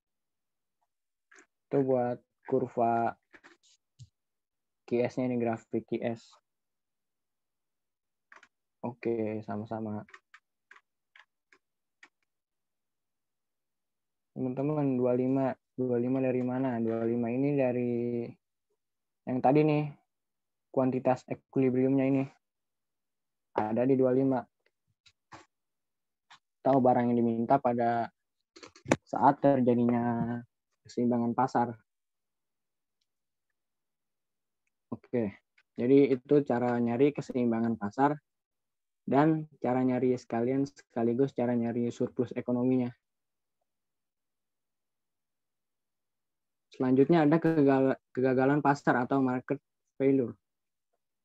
Itu buat kurva QS-nya ini, grafik QS. Oke, sama-sama. Teman-teman, 25 dari mana? 25 ini dari yang tadi nih. kuantitas equilibriumnya ini ada di 25. Atau barang yang diminta pada saat terjadinya keseimbangan pasar. Oke, jadi itu cara nyari keseimbangan pasar dan cara nyari sekaligus cara nyari surplus ekonominya. Selanjutnya ada kegagalan pasar atau market failure.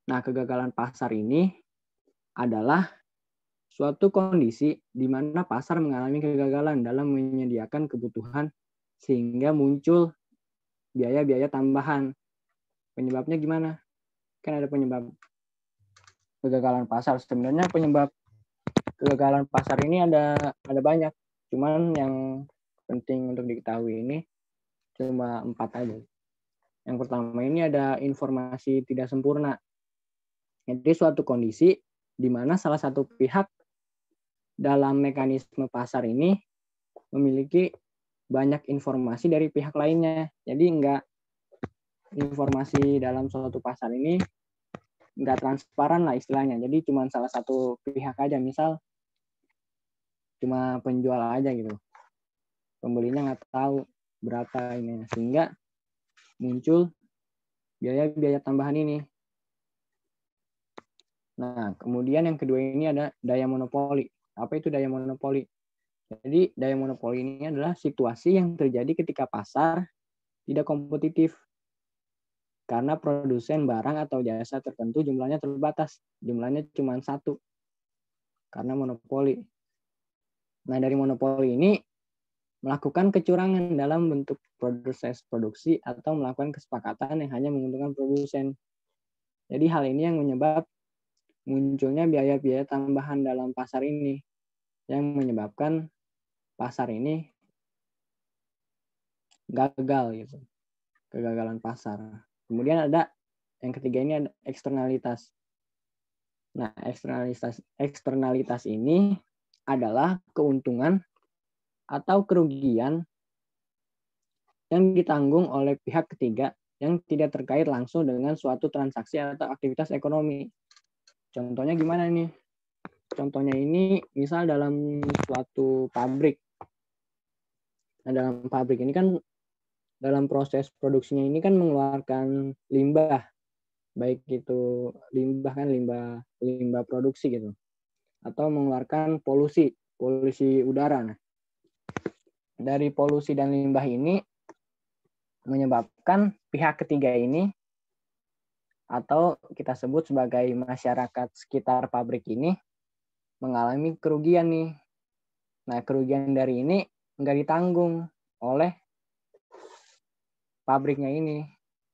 Nah, kegagalan pasar ini adalah suatu kondisi di mana pasar mengalami kegagalan dalam menyediakan kebutuhan sehingga muncul biaya-biaya tambahan. Penyebabnya gimana? Kan ada penyebab kegagalan pasar. Sebenarnya penyebab kegagalan pasar ini ada banyak. Cuman yang penting untuk diketahui ini cuma 4 aja. Yang pertama ini ada informasi tidak sempurna. Jadi suatu kondisi di mana salah satu pihak dalam mekanisme pasar ini memiliki banyak informasi dari pihak lainnya. Jadi informasi dalam suatu pasar ini nggak transparan lah istilahnya. Jadi cuma salah satu pihak aja, misal cuma penjual aja gitu. Pembelinya nggak tahu berapa ini, sehingga muncul biaya-biaya tambahan ini. Nah, kemudian yang kedua ini ada daya monopoli. Apa itu daya monopoli? Jadi daya monopoli ini adalah situasi yang terjadi ketika pasar tidak kompetitif karena produsen barang atau jasa tertentu jumlahnya terbatas. Jumlahnya cuma 1 karena monopoli. Nah, dari monopoli ini melakukan kecurangan dalam bentuk proses produksi atau melakukan kesepakatan yang hanya menguntungkan produsen. Jadi hal ini yang menyebab munculnya biaya-biaya tambahan dalam pasar ini yang menyebabkan pasar ini gagal gitu. Kegagalan pasar. Kemudian ada yang ketiga ini ada eksternalitas. Nah, eksternalitas ini adalah keuntungan atau kerugian yang ditanggung oleh pihak ketiga yang tidak terkait langsung dengan suatu transaksi atau aktivitas ekonomi. Contohnya gimana nih? Contohnya ini misal dalam suatu pabrik. Nah, dalam pabrik ini kan dalam proses produksinya ini kan mengeluarkan limbah, baik itu limbah produksi gitu, atau mengeluarkan polusi udara. Nah, dari polusi dan limbah ini menyebabkan pihak ketiga ini atau kita sebut sebagai masyarakat sekitar pabrik ini mengalami kerugian nih. Nah, kerugian dari ini nggak ditanggung oleh pabriknya ini.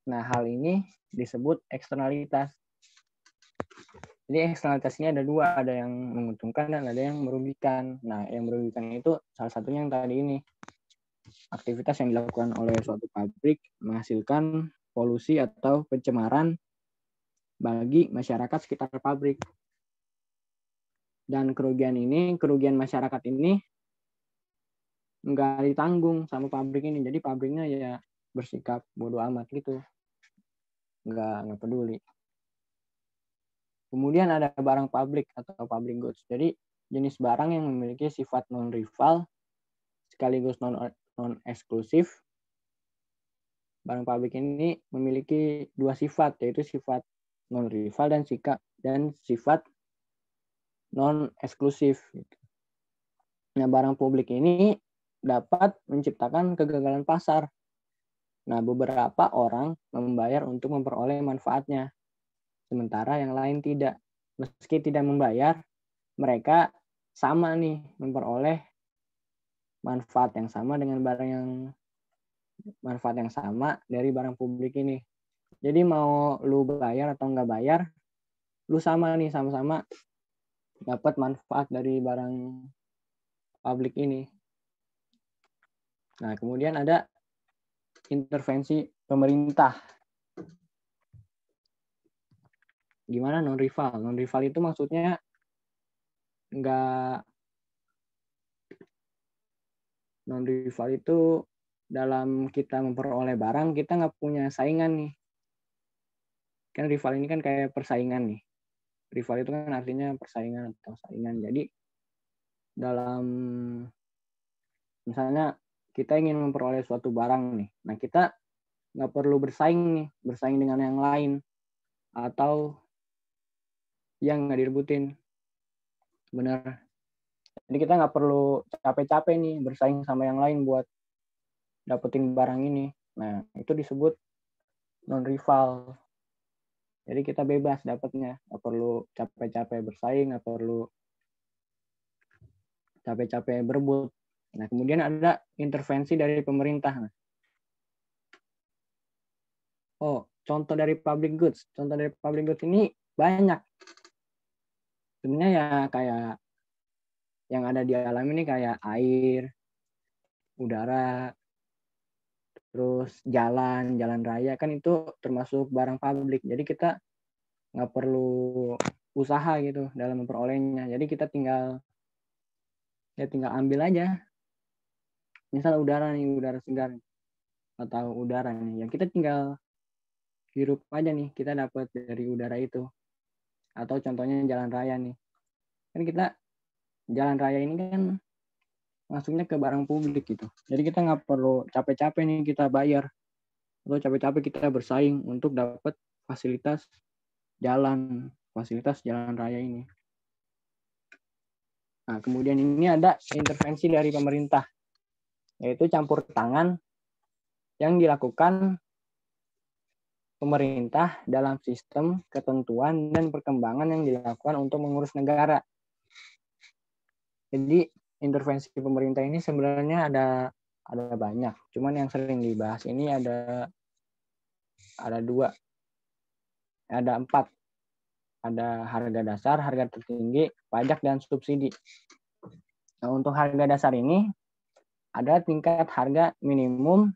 Nah, hal ini disebut eksternalitas. Jadi eksternalitas ini ada 2, ada yang menguntungkan dan ada yang merugikan. Nah, yang merugikan itu salah satunya yang tadi ini. Aktivitas yang dilakukan oleh suatu pabrik menghasilkan polusi atau pencemaran bagi masyarakat sekitar pabrik. Dan kerugian masyarakat ini nggak ditanggung sama pabrik ini. Jadi pabriknya ya bersikap bodoh amat gitu. Nggak peduli. Kemudian ada barang publik atau public goods. Jadi jenis barang yang memiliki sifat non-rival sekaligus non-eksklusif. Barang publik ini memiliki 2 sifat, yaitu sifat non-rival dan sifat non-eksklusif. Nah, barang publik ini dapat menciptakan kegagalan pasar. Nah, beberapa orang membayar untuk memperoleh manfaatnya, sementara yang lain tidak. Meski tidak membayar, mereka sama nih memperoleh manfaat yang sama dengan manfaat yang sama dari barang publik ini. Jadi mau lu bayar atau nggak bayar, lu sama nih, sama-sama dapat manfaat dari barang publik ini. Nah, kemudian ada intervensi pemerintah. Gimana non-rival? Non-rival itu maksudnya non-rival itu dalam kita memperoleh barang, kita nggak punya saingan nih. Kan rival ini kan kayak persaingan nih. Rival itu kan artinya persaingan atau saingan. Jadi dalam misalnya kita ingin memperoleh suatu barang nih. Nah, kita nggak perlu bersaing dengan yang lain atau yang nggak direbutin. Benar. Jadi kita nggak perlu capek-capek nih bersaing sama yang lain buat dapetin barang ini. Nah, itu disebut non-rival. Jadi kita bebas dapatnya, nggak perlu capek-capek bersaing, nggak perlu capek-capek berebut. Nah, kemudian ada intervensi dari pemerintah. Oh, contoh dari public goods. Contoh dari public goods ini banyak. Sebenarnya ya kayak yang ada di alam ini kayak air, udara, terus jalan raya kan itu termasuk barang publik. Jadi kita nggak perlu usaha gitu dalam memperolehnya. Jadi kita tinggal ambil aja. Misal udara nih, udara segar atau udara nih, yang kita tinggal hirup aja nih, kita dapat dari udara itu. Atau contohnya jalan raya nih. Kan kita jalan raya ini kan masuknya ke barang publik gitu. Jadi kita nggak perlu capek-capek nih kita bayar atau capek-capek kita bersaing untuk dapat fasilitas jalan raya ini. Nah, kemudian ini ada intervensi dari pemerintah, yaitu campur tangan yang dilakukan pemerintah dalam sistem ketentuan dan perkembangan yang dilakukan untuk mengurus negara. Jadi intervensi pemerintah ini sebenarnya ada banyak, cuman yang sering dibahas ini ada 2, ada 4. Ada harga dasar, harga tertinggi, pajak, dan subsidi. Nah, untuk harga dasar ini ada tingkat harga minimum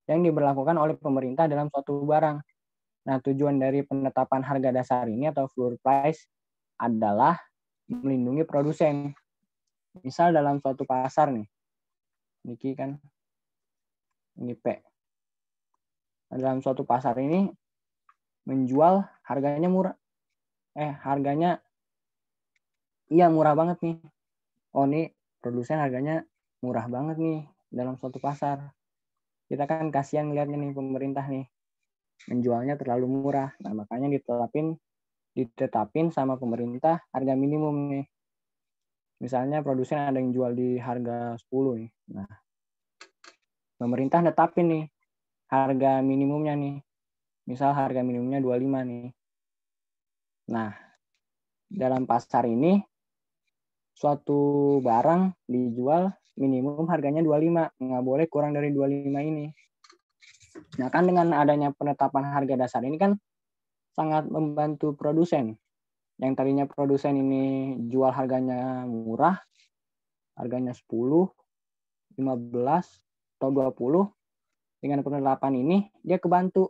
yang diberlakukan oleh pemerintah dalam suatu barang. Nah, tujuan dari penetapan harga dasar ini atau floor price adalah melindungi produsen. Misal dalam suatu pasar nih, Niki kan, ini P. Nah, dalam suatu pasar ini menjual harganya murah. Harganya iya murah banget nih. Oh, ini produsen harganya murah banget nih dalam suatu pasar. Kita kan kasihan ngeliatnya nih pemerintah nih menjualnya terlalu murah. Nah, makanya ditetapin sama pemerintah harga minimum nih. Misalnya produsen ada yang jual di harga 10 nih. Nah, pemerintah netapin nih harga minimumnya nih. Misal harga minimumnya 25 nih. Nah, dalam pasar ini suatu barang dijual minimum harganya 25, nggak boleh kurang dari 25 ini. Nah, kan dengan adanya penetapan harga dasar ini kan sangat membantu produsen. Yang tadinya produsen ini jual harganya murah, harganya 10, 15, atau 20, dengan penetapan ini dia kebantu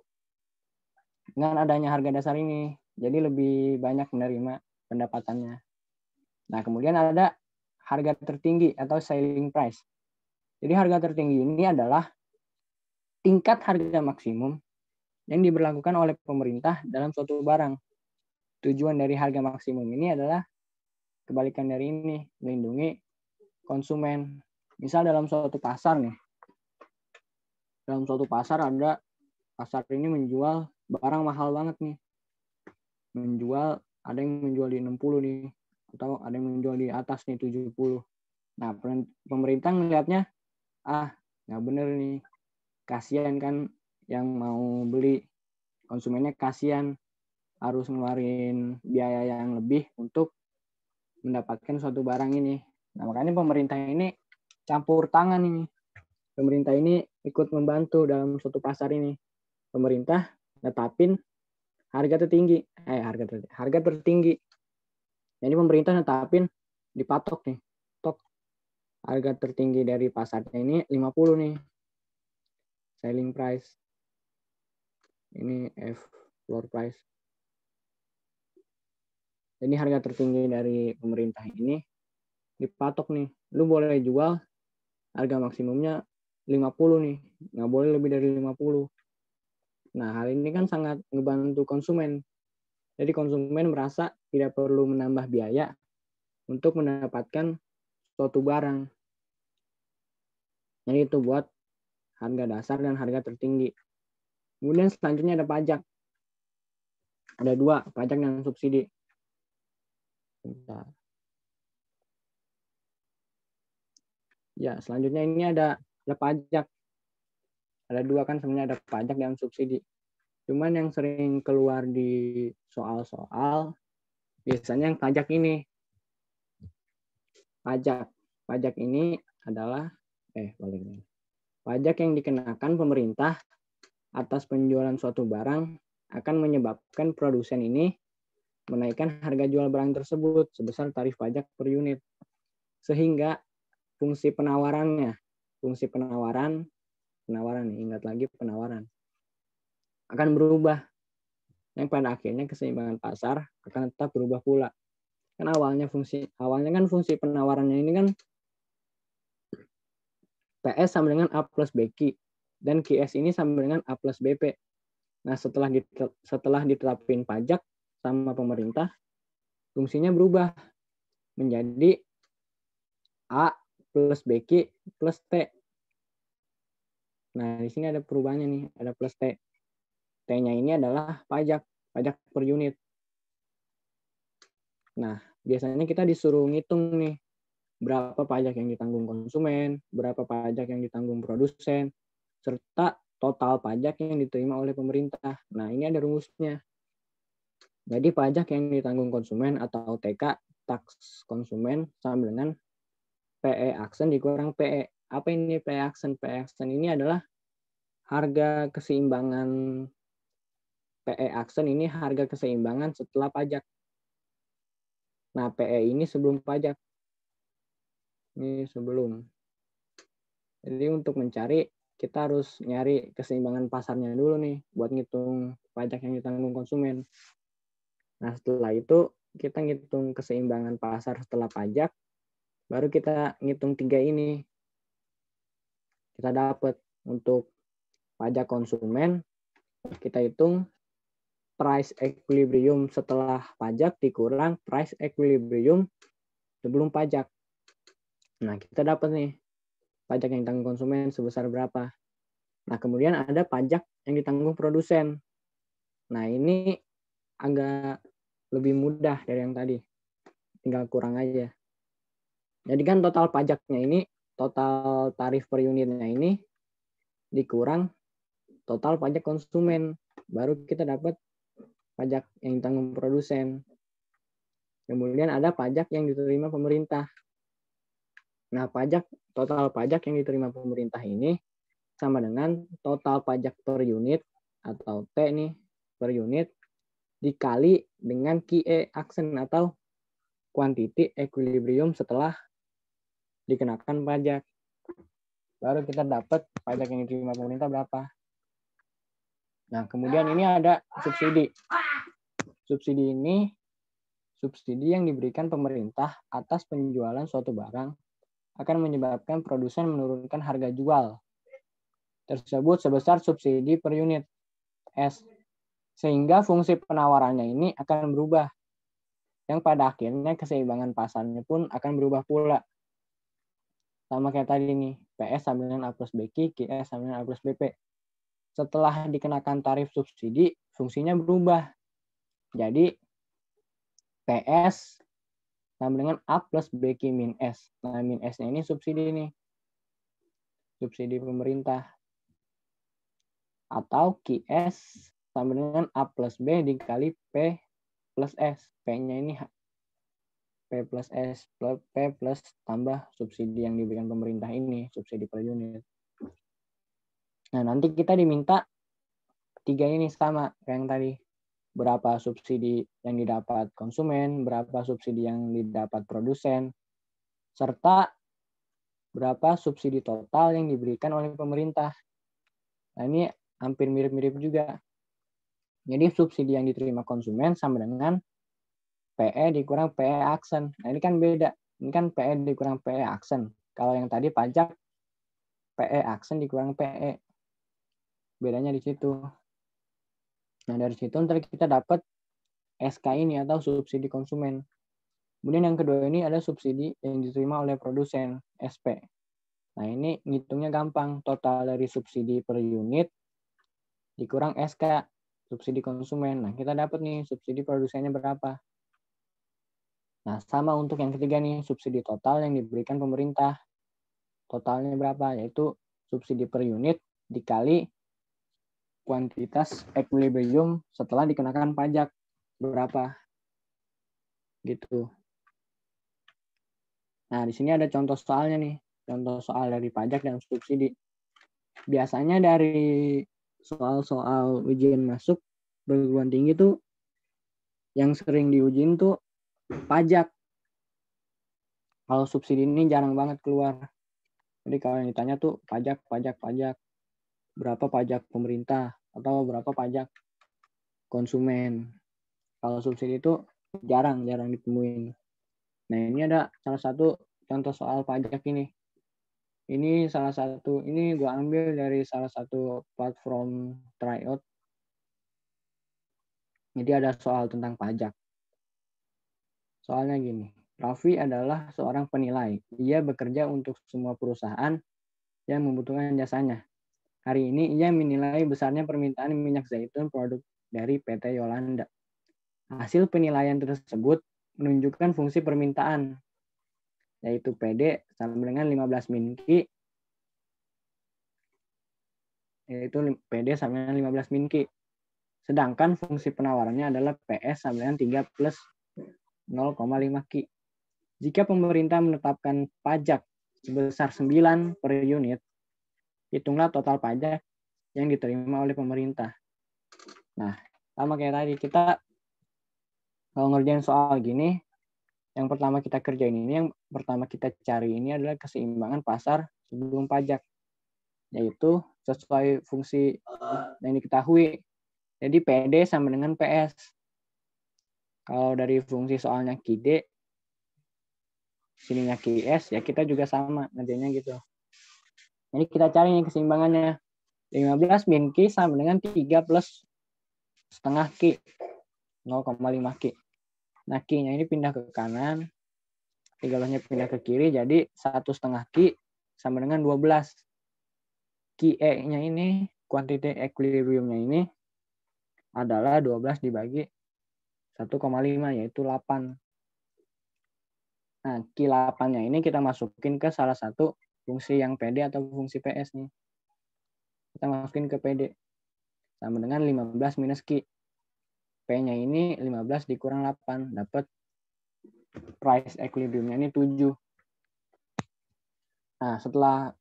dengan adanya harga dasar ini. Jadi lebih banyak menerima pendapatannya. Nah, kemudian ada harga tertinggi atau selling price. Jadi harga tertinggi ini adalah tingkat harga maksimum yang diberlakukan oleh pemerintah dalam suatu barang. Tujuan dari harga maksimum ini adalah kebalikan dari ini, melindungi konsumen. Misal dalam suatu pasar nih, dalam suatu pasar ini menjual barang mahal banget nih. Ada yang menjual di 60 nih, atau ada yang menjual di atas nih 70. Nah, pemerintah melihatnya, nggak bener nih. Kasihan kan yang mau beli, konsumennya kasihan harus ngeluarin biaya yang lebih untuk mendapatkan suatu barang ini. Nah, makanya pemerintah ini campur tangan nih. Pemerintah ini ikut membantu dalam suatu pasar ini. Pemerintah netapin harga tertinggi. Harga tertinggi. Jadi pemerintah netapin dipatok nih. Harga tertinggi dari pasarnya ini 50 nih. Selling price. Ini F floor price. Jadi harga tertinggi dari pemerintah ini dipatok nih. Lu boleh jual harga maksimumnya 50 nih. Nggak boleh lebih dari 50. Nah, hal ini kan sangat membantu konsumen. Jadi konsumen merasa tidak perlu menambah biaya untuk mendapatkan suatu barang. Jadi itu buat harga dasar dan harga tertinggi. Kemudian selanjutnya ada pajak. Ada dua, pajak dan subsidi. Bentar. Ya, selanjutnya ini ada pajak. Ada dua kan sebenarnya, ada pajak dan subsidi. Cuman yang sering keluar di soal-soal biasanya yang pajak ini. Pajak ini adalah pajak yang dikenakan pemerintah atas penjualan suatu barang akan menyebabkan produsen ini menaikkan harga jual barang tersebut sebesar tarif pajak per unit. Sehingga fungsi penawaran, ingat lagi penawaran, akan berubah. Yang pada akhirnya keseimbangan pasar akan tetap berubah pula. Kan awalnya kan fungsi penawarannya ini kan PS sama dengan A plus BQ dan QS ini sama dengan A plus BP. Nah, setelah diterapin pajak sama pemerintah, fungsinya berubah menjadi A plus BQ plus T. Nah, di sini ada perubahannya nih, ada plus T. T-nya ini adalah pajak per unit. Nah, biasanya kita disuruh ngitung nih, berapa pajak yang ditanggung konsumen, berapa pajak yang ditanggung produsen, serta total pajak yang diterima oleh pemerintah. Nah, ini ada rumusnya. Jadi pajak yang ditanggung konsumen atau TK, tax konsumen, sama dengan PE aksen dikurang PE. Apa ini PE aksen? PE aksen ini adalah harga keseimbangan. PE aksen ini harga keseimbangan setelah pajak. Nah, PE ini sebelum pajak. Ini sebelum. Jadi untuk mencari, kita harus nyari keseimbangan pasarnya dulu nih, buat ngitung pajak yang ditanggung konsumen. Nah, setelah itu kita ngitung keseimbangan pasar setelah pajak, baru kita ngitung tiga ini. Kita dapat untuk pajak konsumen, kita hitung price equilibrium setelah pajak dikurang price equilibrium sebelum pajak. Nah, kita dapat nih pajak yang ditanggung konsumen sebesar berapa. Nah, kemudian ada pajak yang ditanggung produsen. Nah, ini agak lebih mudah dari yang tadi. Tinggal kurang aja. Jadi kan total pajaknya ini, total tarif per unitnya ini dikurang total pajak konsumen. Baru kita dapat pajak yang ditanggung produsen. Kemudian ada pajak yang diterima pemerintah. Nah, total pajak yang diterima pemerintah ini sama dengan total pajak per unit atau T nih per unit dikali dengan QE aksen atau quantity equilibrium setelah dikenakan pajak. Baru kita dapat pajak yang diterima pemerintah berapa. Nah, kemudian ini ada subsidi. Subsidi ini subsidi yang diberikan pemerintah atas penjualan suatu barang akan menyebabkan produsen menurunkan harga jual tersebut sebesar subsidi per unit S. Sehingga fungsi penawarannya ini akan berubah. Yang pada akhirnya keseimbangan pasarnya pun akan berubah pula. Sama kayak tadi nih, PS sama dengan A plus BQ, QS sama dengan A plus BP. Setelah dikenakan tarif subsidi, fungsinya berubah. Jadi, PS sama dengan A plus BQ min S. Nah, min S-nya ini subsidi nih. Subsidi pemerintah. Atau QS sama dengan A plus B dikali P plus S. P-nya ini P plus S plus P plus tambah subsidi yang diberikan pemerintah ini, subsidi per unit. Nah, nanti kita diminta tiga ini sama kayak yang tadi. Berapa subsidi yang didapat konsumen, berapa subsidi yang didapat produsen, serta berapa subsidi total yang diberikan oleh pemerintah. Nah, ini hampir mirip-mirip juga. Jadi subsidi yang diterima konsumen sama dengan PE dikurang PE aksen. Nah, ini kan beda. Ini kan PE dikurang PE aksen. Kalau yang tadi pajak PE aksen dikurang PE. Bedanya di situ. Nah, dari situ ntar kita dapat SK ini atau subsidi konsumen. Kemudian yang kedua ini ada subsidi yang diterima oleh produsen, SP. Nah, ini ngitungnya gampang. Total dari subsidi per unit dikurang SK, subsidi konsumen. Nah, kita dapat nih subsidi produsennya berapa. Nah, sama untuk yang ketiga nih, subsidi total yang diberikan pemerintah. Totalnya berapa? Yaitu subsidi per unit dikali kuantitas equilibrium setelah dikenakan pajak. Berapa? Gitu. Nah, di sini ada contoh soalnya nih. Contoh soal dari pajak dan subsidi. Biasanya dari soal-soal ujian masuk perguruan tinggi tuh yang sering diujiin tuh pajak. Kalau subsidi ini jarang banget keluar. Jadi kalau yang ditanya tuh pajak. Berapa pajak pemerintah atau berapa pajak konsumen. Kalau subsidi itu jarang ditemuin. Nah, ini ada salah satu contoh soal pajak ini. Ini gue ambil dari salah satu platform tryout. Jadi ada soal tentang pajak. Soalnya gini, Raffi adalah seorang penilai. Ia bekerja untuk semua perusahaan yang membutuhkan jasanya. Hari ini ia menilai besarnya permintaan minyak zaitun produk dari PT Yolanda. Hasil penilaian tersebut menunjukkan fungsi permintaan, yaitu PD sama dengan 15 min Ki, yaitu PD sama dengan 15 min Ki. Sedangkan fungsi penawarannya adalah PS sama dengan 3 plus 0,5 Ki. Jika pemerintah menetapkan pajak sebesar 9 per unit, hitunglah total pajak yang diterima oleh pemerintah. Nah, sama kayak tadi, kita kalau ngerjain soal gini, yang pertama kita kerjain ini, yang pertama kita cari ini adalah keseimbangan pasar sebelum pajak, yaitu sesuai fungsi yang diketahui. Jadi PD sama dengan PS. Kalau dari fungsi soalnya QD, sininya QS, ya kita juga sama ngerjainnya gitu. Jadi kita cari nih keseimbangannya. 15 min Ki sama dengan 3 plus setengah Ki. 0,5 Ki. Nah, Ki-nya ini pindah ke kanan, 13-nya pindah ke kiri, jadi 1,5 Ki sama dengan 12. Ki-E-nya ini, quantity equilibrium-nya ini adalah 12 dibagi 1,5, yaitu 8. Nah, Ki8-nya ini kita masukin ke salah satu fungsi yang PD atau fungsi PS nih. Kita masukin ke PD. Sama dengan 15 minus Ki. P-nya ini 15 dikurang 8. Dapat price equilibrium-nya ini 7. Nah, setelah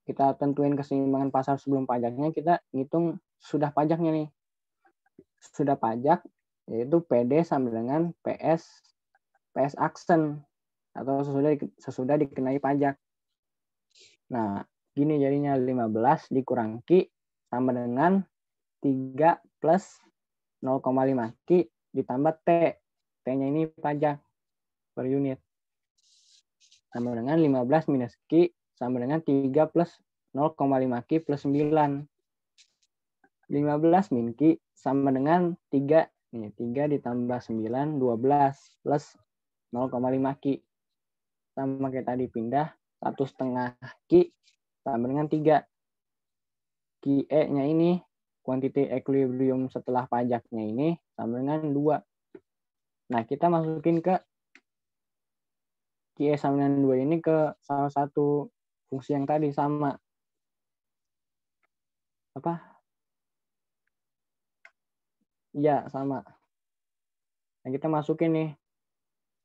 kita tentuin keseimbangan pasar sebelum pajaknya, kita ngitung sudah pajaknya nih. Sudah pajak, yaitu PD sama dengan PS aksen, atau sesudah dikenai pajak. Nah, gini jadinya 15 dikurang Ki sama dengan 3 plus 0,5 Ki ditambah T. T-nya ini pajak per unit. Sama dengan 15 minus Ki sama dengan 3 plus 0,5 Ki plus 9. 15 min Ki sama dengan 3. Nih, 3 ditambah 9, 12 plus 0,5 Ki. Sama kayak tadi pindah, 1,5 Ki sama dengan 3. Ki E-nya ini, quantity equilibrium setelah pajaknya ini, sama dengan 2. Nah, kita masukin ke Ki E sama dengan 2 ini ke salah satu fungsi yang tadi sama. Apa? Iya, sama. Nah, kita masukin nih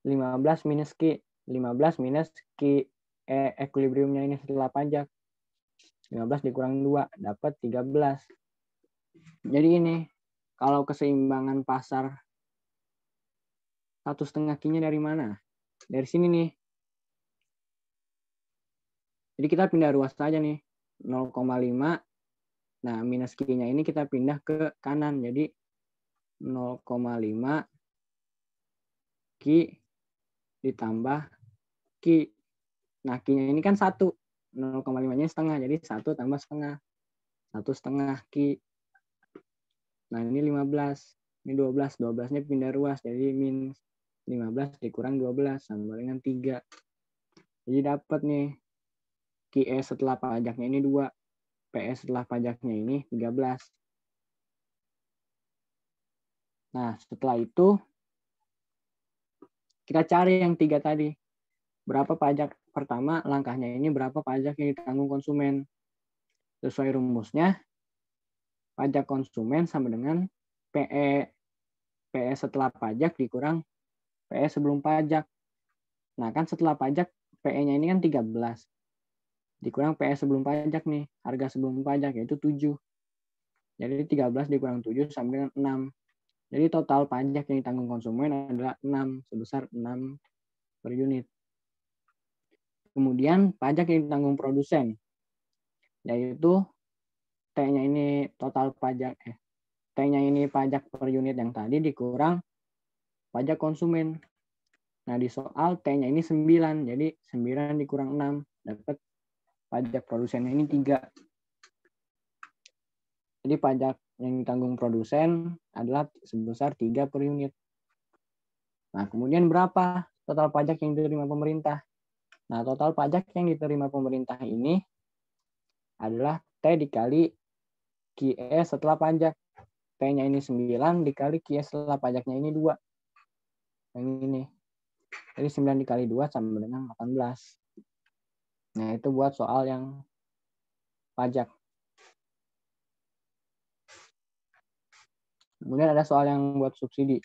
15 minus Ki. 15 minus Ki E equilibriumnya ini setelah pajak. 15 dikurang 2, dapat 13. Jadi ini, kalau keseimbangan pasar 1,5 Ki-nya dari mana? Dari sini nih. Jadi kita pindah ruas saja nih. 0,5. Nah, minus Ki-nya ini kita pindah ke kanan. Jadi 0,5 Ki ditambah Ki. Nah, Ki-nya ini kan 1. 0,5-nya setengah. Jadi 1 tambah setengah. 1,5 Ki. Nah, ini 15. Ini 12. 12-nya pindah ruas. Jadi min 15 dikurang 12 sama dengan 3. Jadi dapat nih QE setelah pajaknya ini 2. PS setelah pajaknya ini 13. Nah, setelah itu kita cari yang 3 tadi. Berapa pajak? Pertama, langkahnya ini berapa pajak yang ditanggung konsumen. Sesuai rumusnya, pajak konsumen sama dengan PE. PE setelah pajak dikurang PE sebelum pajak. Nah, kan setelah pajak PE-nya ini kan 13. Dikurang PE sebelum pajak nih, harga sebelum pajak yaitu 7. Jadi 13 dikurang 7 sama dengan 6. Jadi total pajak yang ditanggung konsumen adalah 6, sebesar 6 per unit. Kemudian pajak yang ditanggung produsen, yaitu T-nya ini total pajak, T-nya ini pajak per unit yang tadi dikurang pajak konsumen. Nah, di soal T-nya ini 9, jadi 9 dikurang 6, dapat pajak produsennya ini 3. Jadi pajak yang ditanggung produsen adalah sebesar 3 per unit. Nah, kemudian berapa total pajak yang diterima pemerintah? Nah, total pajak yang diterima pemerintah ini adalah T dikali QE setelah pajak. T-nya ini 9 dikali QE setelah pajaknya ini 2. Yang ini. Jadi 9 dikali 2 sama dengan 18. Nah, itu buat soal yang pajak. Kemudian ada soal yang buat subsidi.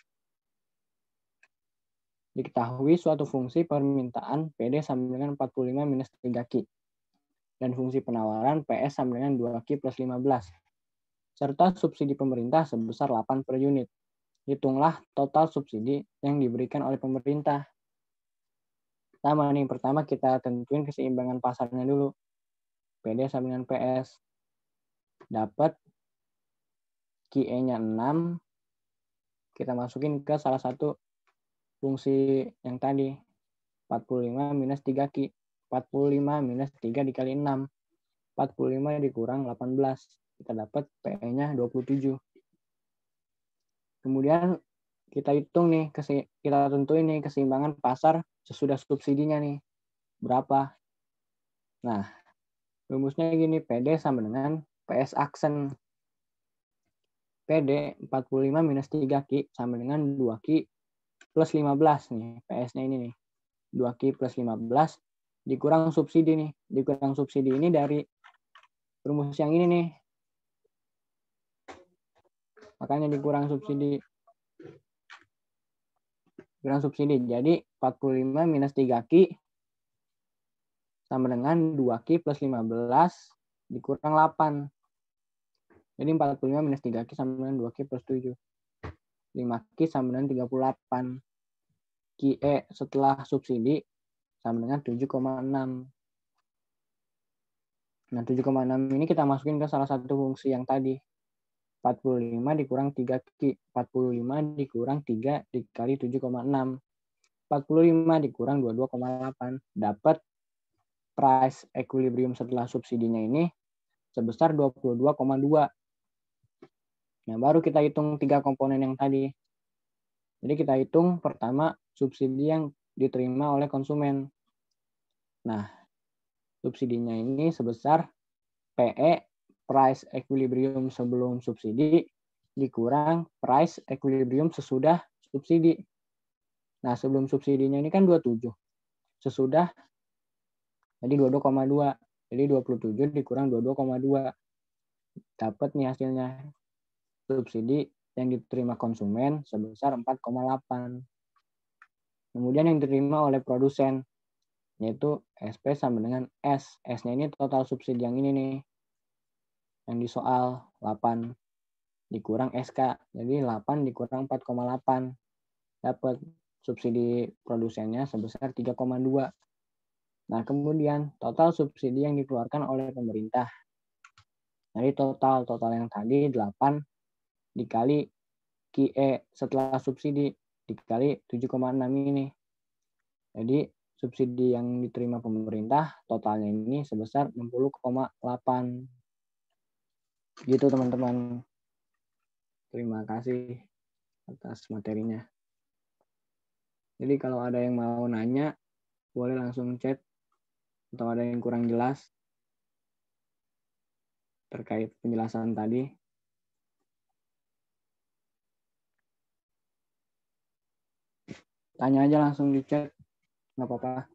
Diketahui suatu fungsi permintaan PD sama dengan 45 minus 3Q. Dan fungsi penawaran PS sama dengan 2Q plus 15. Serta subsidi pemerintah sebesar 8 per unit. Hitunglah total subsidi yang diberikan oleh pemerintah. Pertama kita tentuin keseimbangan pasarnya dulu. PD sama dengan PS. Dapat QE-nya 6. Kita masukin ke salah satu fungsi yang tadi. 45 minus 3Q. 45 minus 3 dikali 6. 45 dikurang 18. Kita dapat PE-nya 27. Kemudian kita hitung nih, kita tentuin nih keseimbangan pasar sesudah subsidinya nih. Berapa? Nah, rumusnya gini, PD sama dengan PS aksen. PD 45 minus 3Q sama dengan 2Q plus 15 nih. PS-nya ini nih. 2Q plus 15 dikurang subsidi nih. Dikurang subsidi ini dari rumus yang ini nih. Makanya dikurang subsidi. Kurang subsidi. Jadi 45 minus 3Q sama dengan 2Q plus 15 dikurang 8. Jadi 45 minus 3Q sama dengan 2Q plus 7. 5Q sama dengan 38. QE setelah subsidi sama dengan 7,6. Nah, 7,6 ini kita masukin ke salah satu fungsi yang tadi. 45 dikurang 3Q. 45 dikurang 3 dikali 7,6. 45 dikurang 22,8. Dapat price equilibrium setelah subsidinya ini sebesar 22,2. Nah, baru kita hitung 3 komponen yang tadi. Jadi kita hitung pertama subsidi yang diterima oleh konsumen. Nah, subsidinya ini sebesar PE, price equilibrium sebelum subsidi, dikurang price equilibrium sesudah subsidi. Nah, sebelum subsidinya ini kan 27. Sesudah, jadi 22,2. Jadi 27 dikurang 22,2. Dapat nih hasilnya. Subsidi yang diterima konsumen sebesar 4,8. Kemudian yang diterima oleh produsen, yaitu SP sama dengan S. S-nya ini total subsidi yang ini nih. Yang di soal 8 dikurang SK. Jadi 8 dikurang 4,8. Dapat subsidi produsennya sebesar 3,2. Nah, kemudian total subsidi yang dikeluarkan oleh pemerintah. Jadi total yang tadi 8 dikali QE setelah subsidi dikali 7,6 ini. Jadi subsidi yang diterima pemerintah totalnya ini sebesar 60,8. Gitu teman-teman. Terima kasih atas materinya. Jadi kalau ada yang mau nanya, boleh langsung chat atau ada yang kurang jelas terkait penjelasan tadi. Tanya aja langsung di chat, nggak apa-apa.